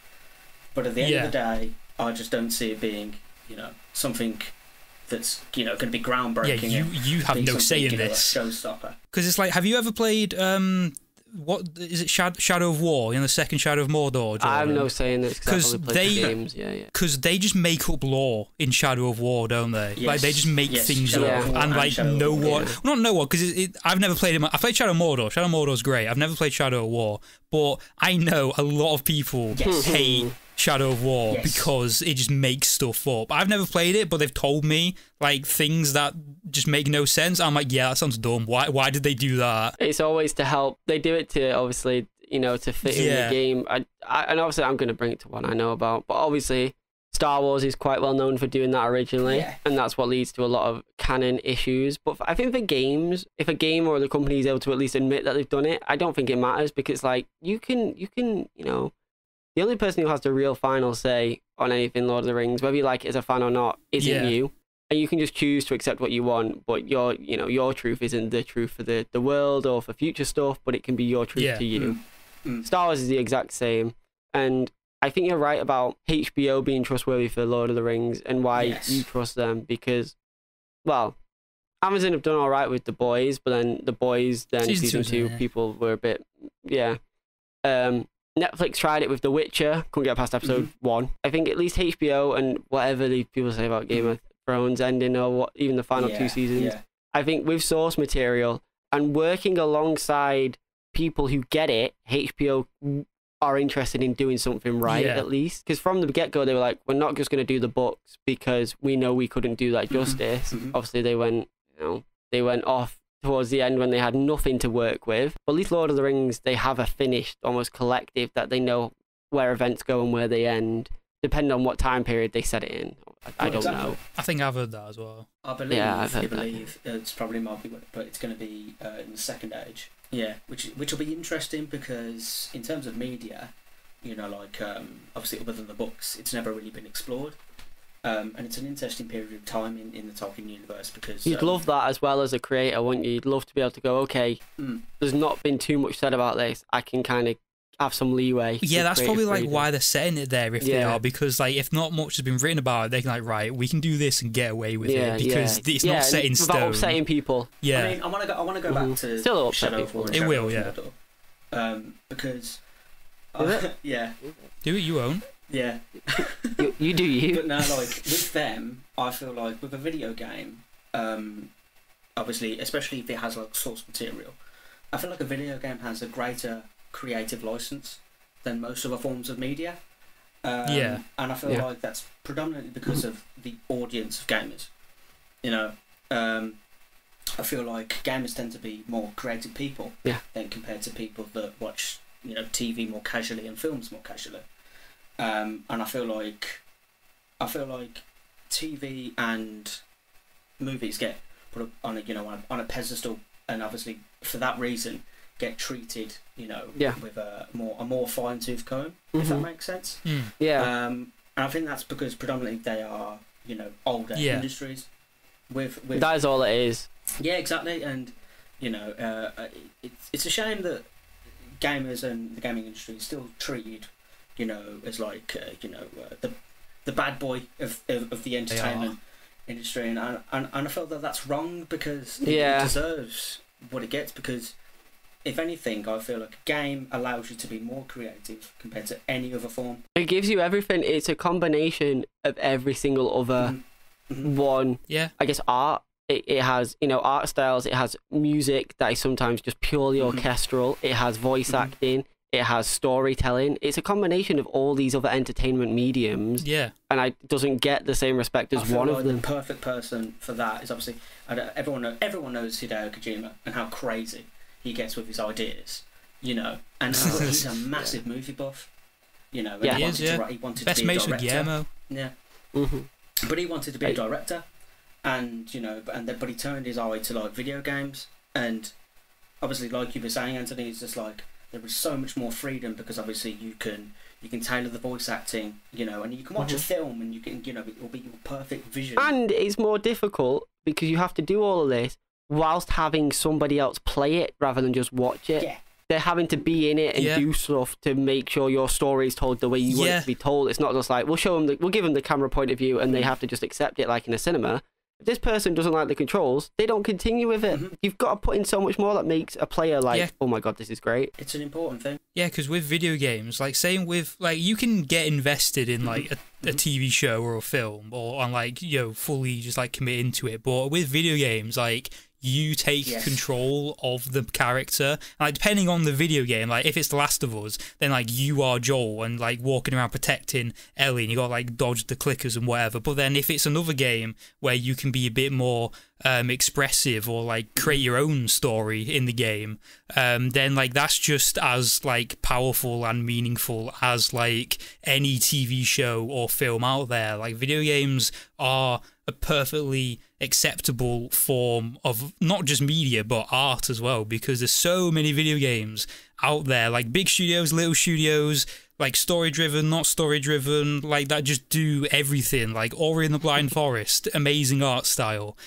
But at the end of the day, I just don't see it being, something that's, going to be groundbreaking. Yeah, you have no say in this. A showstopper. Because it's like, have you ever played what is it? Shadow of War? The second Shadow of Mordor. Jordan? I have no say in this because because they just make up lore in Shadow of War, don't they? Yes. Like they just make things up and like because I've never played it. I played Shadow of Mordor. Shadow of Mordor's great. I've never played Shadow of War, but I know a lot of people hate Shadow of War because it just makes stuff up. I've never played it, but they've told me like things that just make no sense. I'm like, yeah, that sounds dumb. Why did they do that? It's always to help. They do it to obviously, to fit in the game. And obviously I'm going to bring it to one I know about, but obviously Star Wars is quite well known for doing that originally, and that's what leads to a lot of canon issues. But I think for games, if a game or the company is able to at least admit that they've done it, I don't think it matters because like you can the only person who has the real final say on anything Lord of the Rings, whether you like it as a fan or not, isn't you. And you can just choose to accept what you want, but your truth isn't the truth for the world or for future stuff, but it can be your truth to you. Star Wars is the exact same. And I think you're right about HBO being trustworthy for Lord of the Rings and why you trust them because, well, Amazon have done all right with The Boys, but then The Boys, season 2, people were a bit, Netflix tried it with The Witcher, couldn't get past episode 1. I think at least HBO and whatever the people say about Game of Thrones ending or even the final 2 seasons, I think with source material and working alongside people who get it, HBO are interested in doing something right at least. Because from the get-go, they were like, we're not just going to do the books because we know we couldn't do that justice. Obviously, they went off towards the end when they had nothing to work with. But at least Lord of the Rings, they have a finished, almost collective that they know where events go and where they end, depending on what time period they set it in. I don't know. I think I've heard that as well. I believe it's probably might be, but it's going to be in the Second Age. Yeah, which will be interesting because in terms of media, obviously other than the books, it's never really been explored. And it's an interesting period of time in the Tolkien universe because you'd love that as well as a creator, wouldn't you? You'd love to be able to go, okay, there's not been too much said about this. I can kind of have some leeway. Yeah, that's probably like freedom. why they're setting it there if they are, because like if not much has been written about it, they can like, right, we can do this and get away with it because it's not set in stone. Without upsetting people. Yeah. I mean, I want to go back to Still Shadow Fall. It will, yeah. Because Yeah. Do it, you own. Yeah. you do you. But now, like with them, I feel like with a video game, obviously, especially if it has like source material, I feel like a video game has a greater creative license than most other forms of media. And I feel like that's predominantly because of the audience of gamers. You know, I feel like gamers tend to be more creative people than compared to people that watch, you know, TV more casually and films more casually. And I feel like TV and movies get put up on a, you know, on a pedestal, and obviously for that reason get treated, you know, with a more fine-tooth comb, if that makes sense. And I think that's because predominantly they are, you know, older industries. With that is all it is. Yeah, exactly. And you know, it's a shame that gamers and the gaming industry is still treated, you know, as like you know, the bad boy of the entertainment industry, and I felt that that's wrong, because it deserves what it gets, because if anything, I feel like a game allows you to be more creative compared to any other form. It gives you everything. It's a combination of every single other one. Yeah. I guess art. It has, you know, art styles. It has music that is sometimes just purely orchestral. It has voice acting. It has storytelling. It's a combination of all these other entertainment mediums. Yeah. And it doesn't get the same respect as one of them. The perfect person for that is obviously, everyone knows Hideo Kojima and how crazy he gets with his ideas, you know, and he's a massive movie buff, you know. And he wanted Best to be a mates with director. Guillermo. But he wanted to be a director, and you know, but he turned his eye to like video games, and obviously, like you were saying, Anthony, it's just like there was so much more freedom, because obviously you can tailor the voice acting, you know, and you can watch a film and you can, you know, it will be your perfect vision. And it's more difficult because you have to do all of this whilst having somebody else play it rather than just watch it. Yeah. They're having to be in it and do stuff to make sure your story is told the way you want it to be told. It's not just like, we'll give them the camera point of view and they have to just accept it like in a cinema. If this person doesn't like the controls, they don't continue with it. You've got to put in so much more that makes a player like, oh my god, this is great. It's an important thing. Yeah, because with video games, like same with, like, you can get invested in like a TV show or a film, or on like, you know, fully just like commit into it. But with video games, like, you take control of the character, and like depending on the video game, like if it's The Last of Us, then like you are Joel and like walking around protecting Ellie, and you got like dodge the clickers and whatever. But then if it's another game where you can be a bit more expressive, or like create your own story in the game, then like that's just as like powerful and meaningful as like any TV show or film out there. Like video games are a perfectly acceptable form of not just media but art as well, because there's so many video games out there, like big studios, little studios, like story driven, not story driven, like that just do everything. Like Ori and the Blind Forest, amazing art style.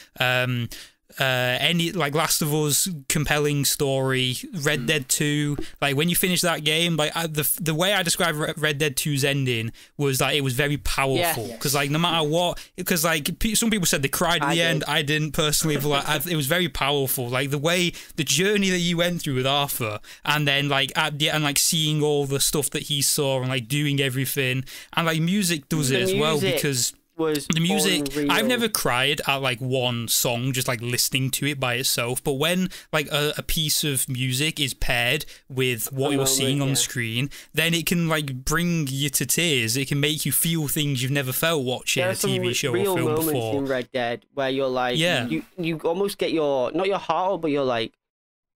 Any like Last of Us, compelling story. Red Dead 2, like when you finish that game, like the way I describe Red Dead 2's ending was that it was very powerful, because like no matter what, because like some people said they cried at the end. I didn't personally, but like, it was very powerful. Like the journey that you went through with Arthur, and then like at the end, like seeing all the stuff that he saw and like doing everything, and like music does it as well, because the music, unreal. I've never cried at like one song just like listening to it by itself, but when like a piece of music is paired with what you're seeing on the screen, then it can like bring you to tears. It can make you feel things you've never felt watching a TV show or film before. There are some real moments in Red Dead where you're like, you almost get not your heart up, but you're like,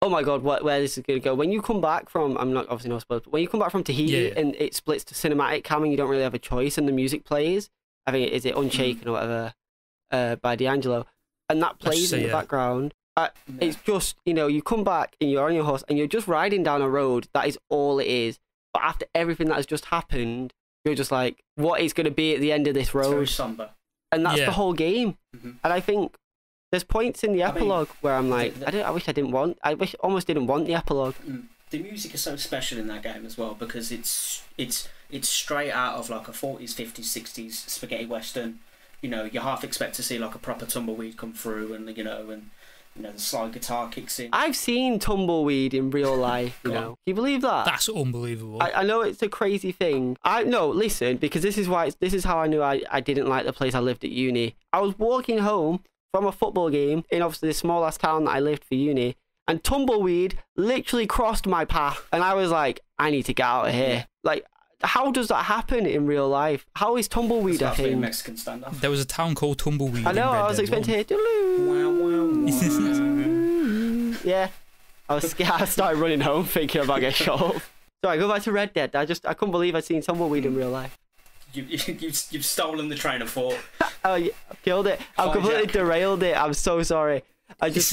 oh my god, where this is going to go. When you come back from, I'm not obviously not supposed, but when you come back from Tahiti and it splits to cinematic cam and you don't really have a choice and the music plays, I think is it Unshaken or whatever, by D'Angelo, and that plays in the background. It's just, you know, you come back and you're on your horse and you're just riding down a road. That is all it is. But after everything that has just happened, you're just like, what is going to be at the end of this road? It's very somber. And that's the whole game. And I think there's points in the epilogue where I'm like, I almost didn't want the epilogue. the music is so special in that game as well, because it's straight out of like a 40s, 50s, 60s spaghetti western. You know, you half expect to see like a proper tumbleweed come through, and the slide guitar kicks in. I've seen tumbleweed in real life. You know, can you believe that? That's unbelievable. I know it's a crazy thing. Listen, because this is how I knew I didn't like the place I lived at uni. I was walking home from a football game in obviously the small ass town that I lived for uni, and tumbleweed literally crossed my path, and I was like, I need to get out of here. Yeah. Like, how does that happen in real life? How is tumbleweed a thing? Mexican standoff. There was a town called Tumbleweed. I know. I was expecting to hear. Yeah. I was scared. I started running home thinking about getting shot up. Sorry, go back to Red Dead. I couldn't believe I'd seen tumbleweed in real life. You've stolen the train of thought. Oh, yeah, I've killed it. I've completely derailed it. I'm so sorry. I just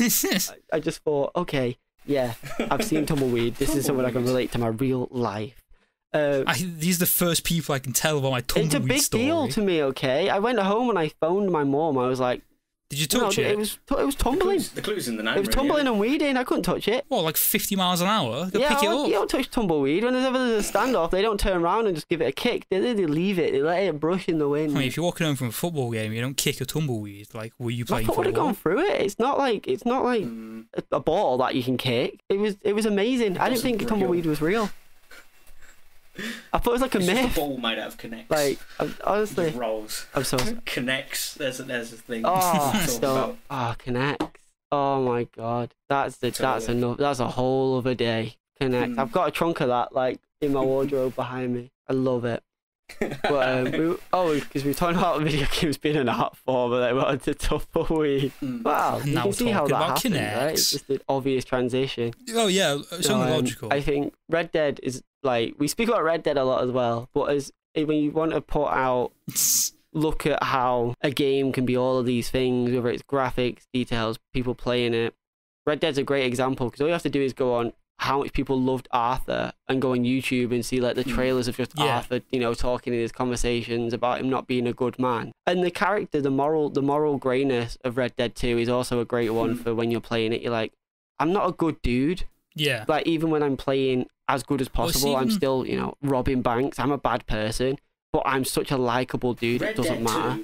thought, okay, yeah, I've seen tumbleweed. This is something I can relate to my real life. These are the first people I can tell about my tumbleweed story. It's a big deal to me, okay? I went home and I phoned my mom. I was like, did you touch it? It was tumbling. The clue's in the name. It was tumbling and weeding. I couldn't touch it. What, like 50 miles an hour? Go pick it up. You don't touch tumbleweed. Whenever there's a standoff, they don't turn around and just give it a kick. They leave it. They let it brush in the wind. I mean, if you're walking home from a football game, you don't kick a tumbleweed. Like, were you playing football? I would have gone through it. It's not like a ball that you can kick. It was amazing. I didn't think tumbleweed was real. I thought it was like a myth. Just a ball made out of connects. Like, honestly, just rolls. I'm so connects. There's a thing. Connects. Oh my god, that's enough. That's a whole other day. Connects. I've got a trunk of that like in my wardrobe behind me. I love it. But because we were talking about video games being an art form, and I wanted to tumbleweed. Wow, you can see how that happens, right? It's just an obvious transition. Oh yeah, it's only logical. I think Red Dead is like, we speak about Red Dead a lot as well, but when you want to put out, look at how a game can be all of these things, whether it's graphics, details, people playing it. Red Dead's a great example, because all you have to do is go on how much people loved Arthur and go on YouTube and see like the trailers of just Arthur, talking in his conversations about him not being a good man. And the character, the moral greyness of Red Dead 2 is also a great one for when you're playing it. You're like, I'm not a good dude. Yeah. Like, even when I'm playing as good as possible, I'm still, robbing banks. I'm a bad person, but I'm such a likable dude. It doesn't matter.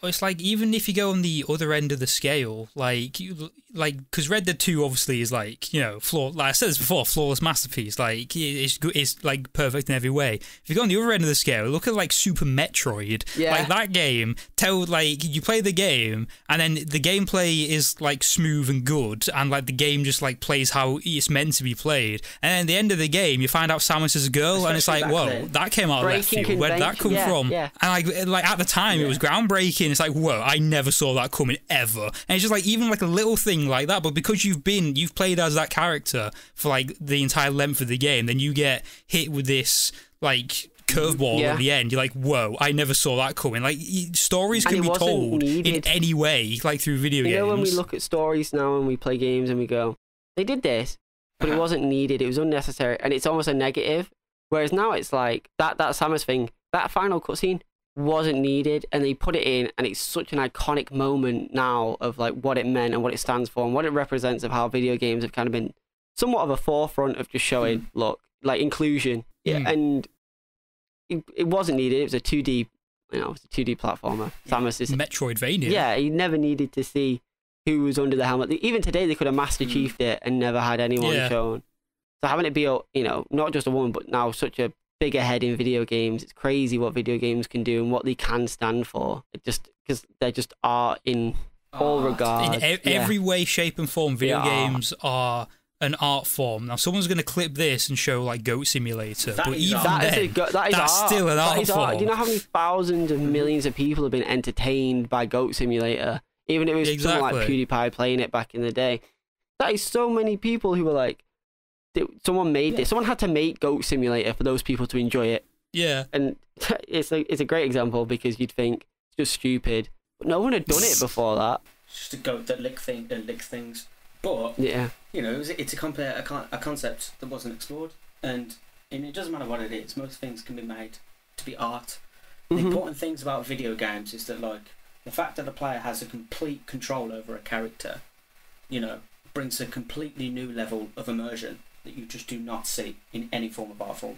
It's like, even if you go on the other end of the scale, because Red Dead 2 obviously is like, like I said this before, flawless masterpiece. Like, it's like perfect in every way. If you go on the other end of the scale, look at like Super Metroid. Yeah. Like, that game, you play the game, and then the gameplay is like smooth and good, and like the game just like plays how it's meant to be played. And then at the end of the game, you find out Samus is a girl, and it's like, whoa, that came out of left field. Where did that come from? Yeah. And like at the time, it was groundbreaking. It's like, whoa, I never saw that coming ever. And it's just like, even like a little thing like that, but because you've played as that character for like the entire length of the game, then you get hit with this like curveball at the end. You're like, whoa, I never saw that coming. Like, stories can be told in any way, like through video games. When we look at stories now and we play games and we go, they did this, but it wasn't needed, it was unnecessary, and it's almost a negative. Whereas now it's like that Samus thing, that final cutscene wasn't needed, and they put it in, and it's such an iconic moment now of like what it meant and what it stands for and what it represents, of how video games have kind of been somewhat of a forefront of just showing look, like, inclusion. And it wasn't needed. It was a 2D, it's a 2D platformer. Samus is Metroidvania. Yeah, you never needed to see who was under the helmet. Even today, they could have Master Chiefed it and never had anyone shown. So having it be, not just a woman, but now such a bigger head in video games, it's crazy what video games can do and what they can stand for. Just because they're just art in all regards. In every way, shape, and form, video games are an art form. Now, someone's going to clip this and show like Goat Simulator, but even that's still an art form. Do you know how many thousands of millions of people have been entertained by Goat Simulator? Even if it was someone like PewDiePie playing it back in the day. That is so many people who were like, someone made this. Someone had to make Goat Simulator for those people to enjoy it. Yeah. And it's a great example, because you'd think it's just stupid, but no one had done it before that. It's just a goat that licks things. But it's a concept that wasn't explored, and it doesn't matter what it is. Most things can be made to be art. The important things about video games is that, like, the fact that the player has a complete control over a character, brings a completely new level of immersion. that you just do not see in any form of art form.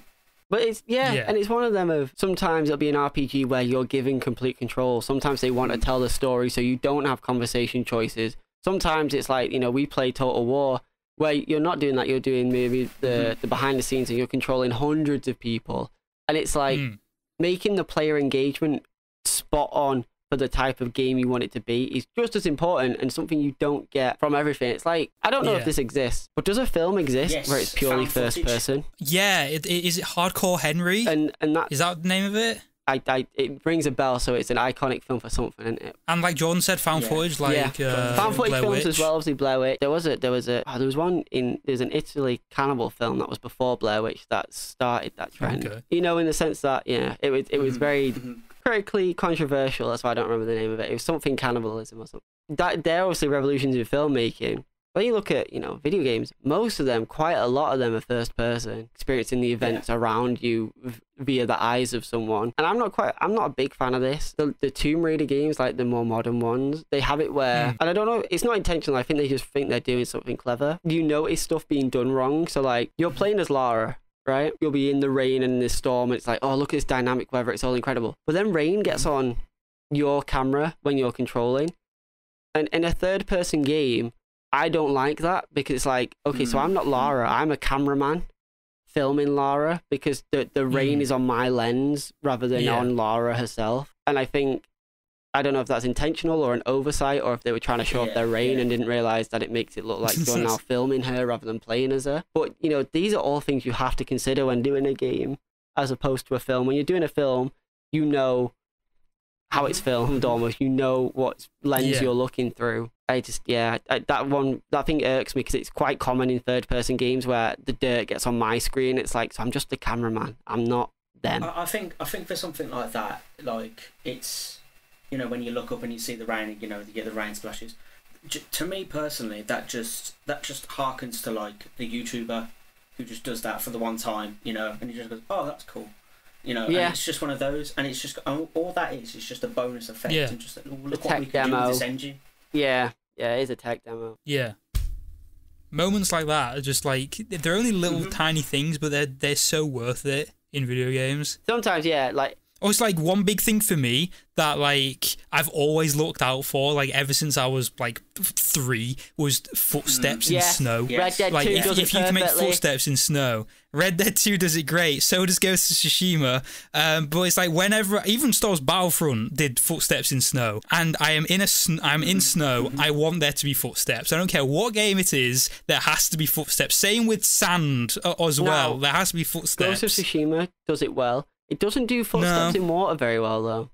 But it's and it's one of them of sometimes it'll be an RPG where you're given complete control. Sometimes they want to tell the story so you don't have conversation choices. Sometimes it's like, you know, we play Total War where you're not doing that. You're doing maybe the behind the scenes and you're controlling hundreds of people. And it's like making the player engagement spot on for the type of game you want it to be is just as important and something you don't get from everything. It's like, I don't know if this exists, but does a film exist where it's purely first person? Yeah, is it Hardcore Henry? And that is that the name of it? It rings a bell, so it's an iconic film for something, isn't it? And like Jordan said, found footage, like found footage Blair films Witch. as well. Obviously, Blair Witch. There was one there's an Italy cannibal film that was before Blair Witch that started that trend. Okay. You know, in the sense that it was very critically controversial. That's why I don't remember the name of it. It was something cannibalism or something. They're obviously revolutions in filmmaking. When you look at, you know, video games, most of them, quite a lot of them are first person, experiencing the events around you via the eyes of someone. And I'm not a big fan of this. The Tomb Raider games, like the more modern ones, they have it where, and I don't know, it's not intentional. I think they just think they're doing something clever. You notice stuff being done wrong. So like, you're playing as Lara, right? You'll be in the rain and the storm, and it's like, oh, look at this dynamic weather, it's all incredible. But then rain gets on your camera when you're controlling. And in a third person game, I don't like that because it's like, okay, so I'm not Lara, I'm a cameraman filming Lara because the rain is on my lens rather than on Lara herself. And I think, I don't know if that's intentional or an oversight or if they were trying to show off their rain and didn't realize that it makes it look like you're now filming her rather than playing as her. But, you know, these are all things you have to consider when doing a game as opposed to a film. When you're doing a film, you know how it's filmed almost, you know what lens you're looking through. I just, that thing irks me because it's quite common in third person games where the dirt gets on my screen. It's like, so I'm just the cameraman, I'm not them. I think for something like that, like it's, you know, when you look up and you see the rain, you know, you get the rain splashes. To me personally, that just harkens to like the YouTuber who just does that for the one time, you know, and he just goes, oh, that's cool. You know, and it's just one of those, and it's just all that is just a bonus effect, and just look what we can do with this engine. Yeah, it is a tech demo. Yeah, moments like that are just like, they're only little tiny things, but they're so worth it in video games. Sometimes, like. Oh, it's like one big thing for me that like I've always looked out for, like ever since I was like 3, was footsteps in snow. Red Dead 2 like does if it you can make perfectly. footsteps in snow, Red Dead 2 does it great. So does Ghost of Tsushima. But it's like whenever, even Star Wars Battlefront did footsteps in snow, and I'm in snow. I want there to be footsteps. I don't care what game it is. There has to be footsteps. Same with sand as well. There has to be footsteps. Ghost of Tsushima does it well. It doesn't do footsteps in water very well, though.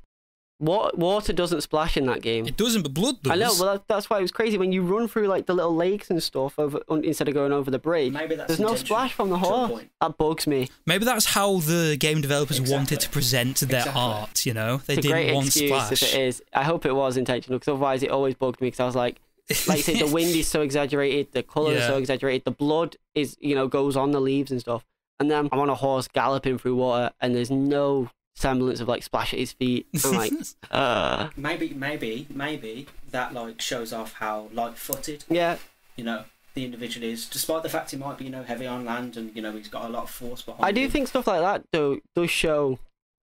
Water doesn't splash in that game. It doesn't, but blood does. I know, well, that's why it was crazy. When you run through like the little lakes and stuff instead of going over the bridge, there's no splash from the horse. That bugs me. Maybe that's how the game developers wanted to present their art, you know? They didn't want splash. If it is. I hope it was intentional, because otherwise it always bugged me, because I was like you say, the wind is so exaggerated, the colours are so exaggerated, the blood is, you know, goes on the leaves and stuff. And then I'm on a horse galloping through water, and there's no semblance of like splash at his feet. I'm like, maybe that like shows off how light-footed, you know, the individual is, despite the fact he might be, you know, heavy on land and, you know, he's got a lot of force behind him. I do think stuff like that though does show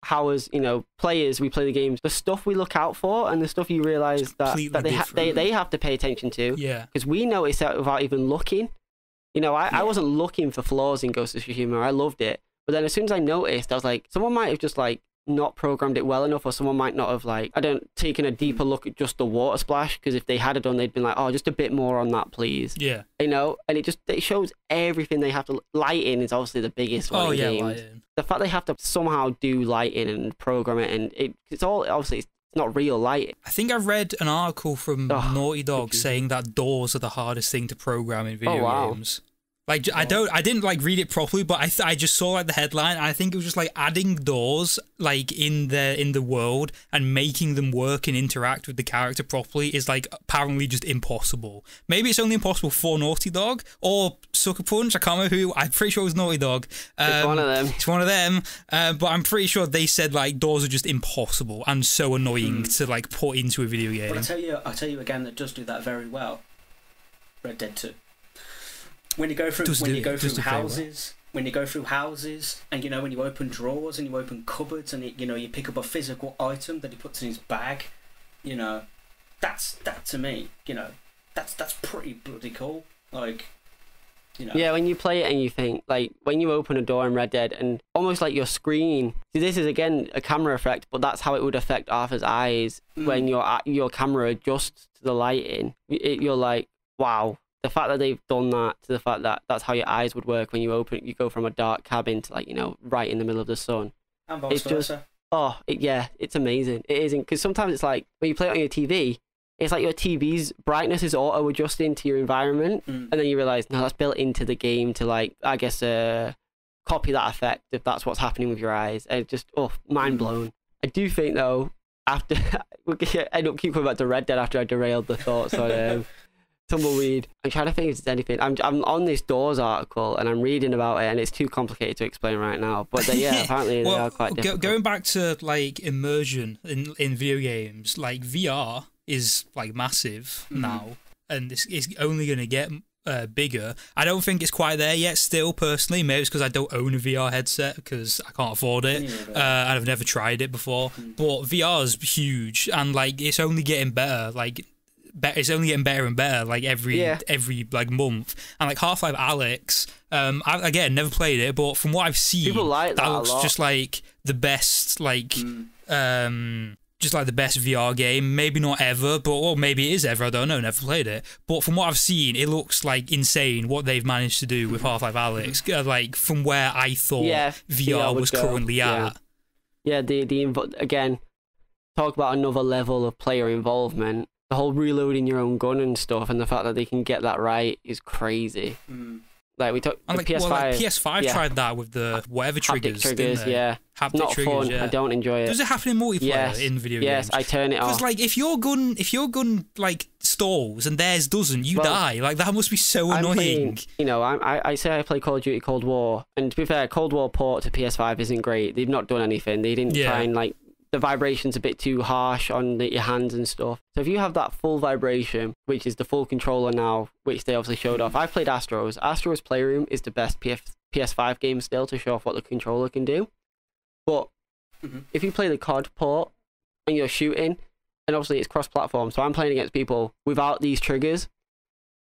how, as, you know, players, we play the games, the stuff we look out for and the stuff you realise that they have to pay attention to. Yeah, because we notice that without even looking. You know, I wasn't looking for flaws in Ghost of Tsushima. I loved it. But then as soon as I noticed, I was like, someone might have just like not programmed it well enough, or someone might not have like, taken a deeper look at just the water splash, because if they had done, they'd been like, oh, just a bit more on that, please. Yeah. You know, and it shows everything they have to. Lighting is obviously the biggest one. Oh, yeah, lighting. The fact they have to somehow do lighting and program it, and it's all, obviously, it's not real lighting. I think I read an article from Naughty Dog saying that doors are the hardest thing to program in video games. Like, I didn't like read it properly, but I just saw like the headline, and I think it was just like adding doors like in the world and making them work and interact with the character properly is like apparently just impossible. Maybe it's only impossible for Naughty Dog or Sucker Punch. I can't remember who. I'm pretty sure it was Naughty Dog. It's one of them. It's one of them. But I'm pretty sure they said like doors are just impossible and so annoying to like put into a video game. But I'll tell you again that does do that very well. Red Dead 2. when you go through houses. When you go through houses, and you know, when you open drawers and you open cupboards, and you know, you pick up a physical item that he puts in his bag, you know, that to me, you know, that's pretty bloody cool. Like, you know. Yeah, when you play it and you think, like, when you open a door in Red Dead and almost like your screen. See, this is again a camera effect, but that's how it would affect Arthur's eyes when your camera adjusts to the lighting. You're like, wow. The fact that they've done that, to the fact that that's how your eyes would work when you go from a dark cabin to, like, you know, right in the middle of the sun. And vice versa. It's amazing. It isn't, because sometimes it's like when you play it on your TV, it's like your TV's brightness is auto adjusting to your environment, and then you realize, no, that's built into the game to, like, I guess copy that effect if that's what's happening with your eyes. And it's just mind blown. I do think though, after I don't keep coming back to Red Dead after I derailed the thoughts on Tumbleweed. I'm trying to think if there's anything. I'm on this Doors article and I'm reading about it, and it's too complicated to explain right now. But apparently they are quite difficult. Going back to like immersion in video games, like VR is like massive now, and it's only going to get bigger. I don't think it's quite there yet still, personally. Maybe it's because I don't own a VR headset because I can't afford it, and I've never tried it before. But VR is huge, and like it's only getting better. Like it's only getting better and better, like every like month. And like Half-Life Alyx, I again never played it, but from what I've seen, people like that looks a lot. just like the best, like just like the best VR game. Maybe not ever, but or maybe it is ever. I don't know. Never played it, but from what I've seen, it looks like insane what they've managed to do with Half-Life Alyx. Like from where I thought VR was currently at. Yeah, again, talk about another level of player involvement. The whole reloading your own gun and stuff, and the fact that they can get that right is crazy. Like we took the PS5. PS5 tried that with the whatever triggers. Haptic triggers, Haptic not triggers, fun. I don't enjoy it. Does it happen in multiplayer in video games? Yes, I turn it off. Because like if your gun like stalls and theirs doesn't, you die. Like that must be so annoying. I say I play Call of Duty Cold War, and to be fair, Cold War port to PS5 isn't great. They've not done anything. They didn't try and like. The vibration's a bit too harsh on your hands and stuff. So if you have that full vibration, which is the full controller now, which they obviously showed off. I've played Astro's. Astro's Playroom is the best PS5 game still to show off what the controller can do. But if you play the COD port and you're shooting, and obviously it's cross-platform, so I'm playing against people without these triggers,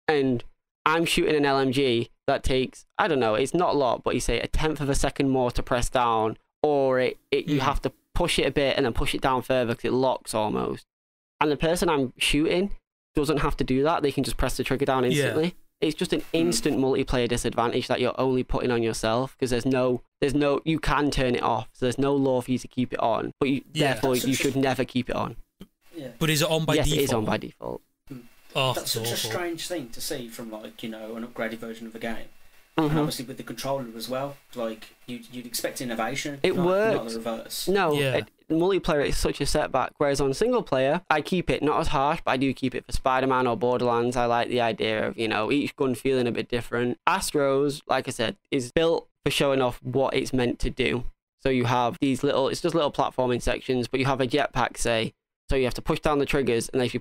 and I'm shooting an LMG that takes, I don't know, it's not a lot, but you say 1/10 of a second more to press down, or you have to push it a bit and then push it down further because it locks almost. And the person I'm shooting doesn't have to do that. They can just press the trigger down instantly. It's just an instant multiplayer disadvantage that you're only putting on yourself, because there's no, you can turn it off. So there's no law for you to keep it on, but therefore you should never keep it on. Yeah. But is it on by default? Yes, it is on by default. Oh, that's such a strange thing to see from, like, you know, an upgraded version of the game. And obviously with the controller as well, like you'd expect innovation. It works. Not the reverse. No, multiplayer is such a setback. Whereas on single player, I keep it not as harsh, but I do keep it for Spider-Man or Borderlands. I like the idea of, you know, each gun feeling a bit different. Astro's, like I said, is built for showing off what it's meant to do. So you have these it's just little platforming sections, but you have a jetpack, say, so you have to push down the triggers, and if you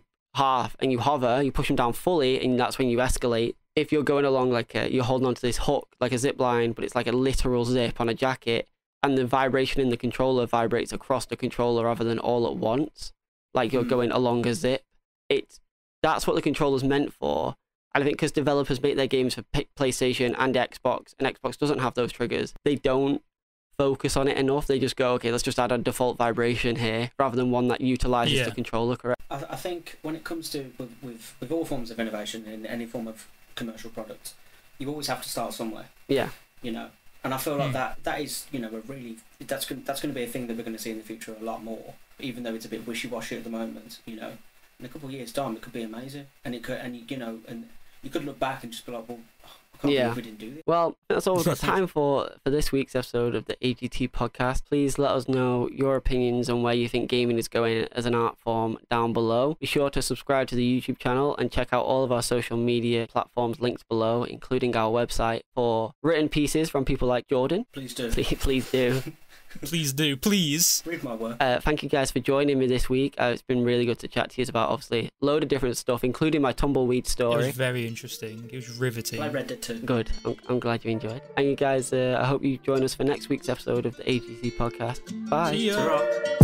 you hover, you push them down fully, and that's when you escalate. If you're going along you're holding onto this hook, like a zip line, but it's like a literal zip on a jacket, and the vibration in the controller vibrates across the controller rather than all at once, like you're going along a zip. That's what the controller's meant for. And I think because developers make their games for PlayStation and Xbox, and Xbox doesn't have those triggers, they don't focus on it enough. They just go, okay, let's just add a default vibration here, rather than one that utilizes the controller correct. I think when it comes to with all forms of innovation in any form of commercial product, you always have to start somewhere. Yeah. You know, and I feel like that is, you know, that's going to be a thing that we're going to see in the future a lot more. Even though it's a bit wishy-washy at the moment, you know, in a couple of years' time it could be amazing, and you could look back and just be like, well, I can't believe we didn't do this. Well, that's all we've got time for this week's episode of the AGT podcast. Please let us know your opinions on where you think gaming is going as an art form down below. Be sure to subscribe to the YouTube channel and check out all of our social media platforms linked below, including our website, for written pieces from people like Jordan. Please do. Please do. Please do, please. Read my work. Thank you guys for joining me this week. It's been really good to chat to you about obviously a load of different stuff, including my tumbleweed It story. was very interesting. It was riveting. I read it too. Good. I'm glad you enjoyed. And you guys, I hope you join us for next week's episode of the AGT podcast. Bye. See ya. Ta-ra.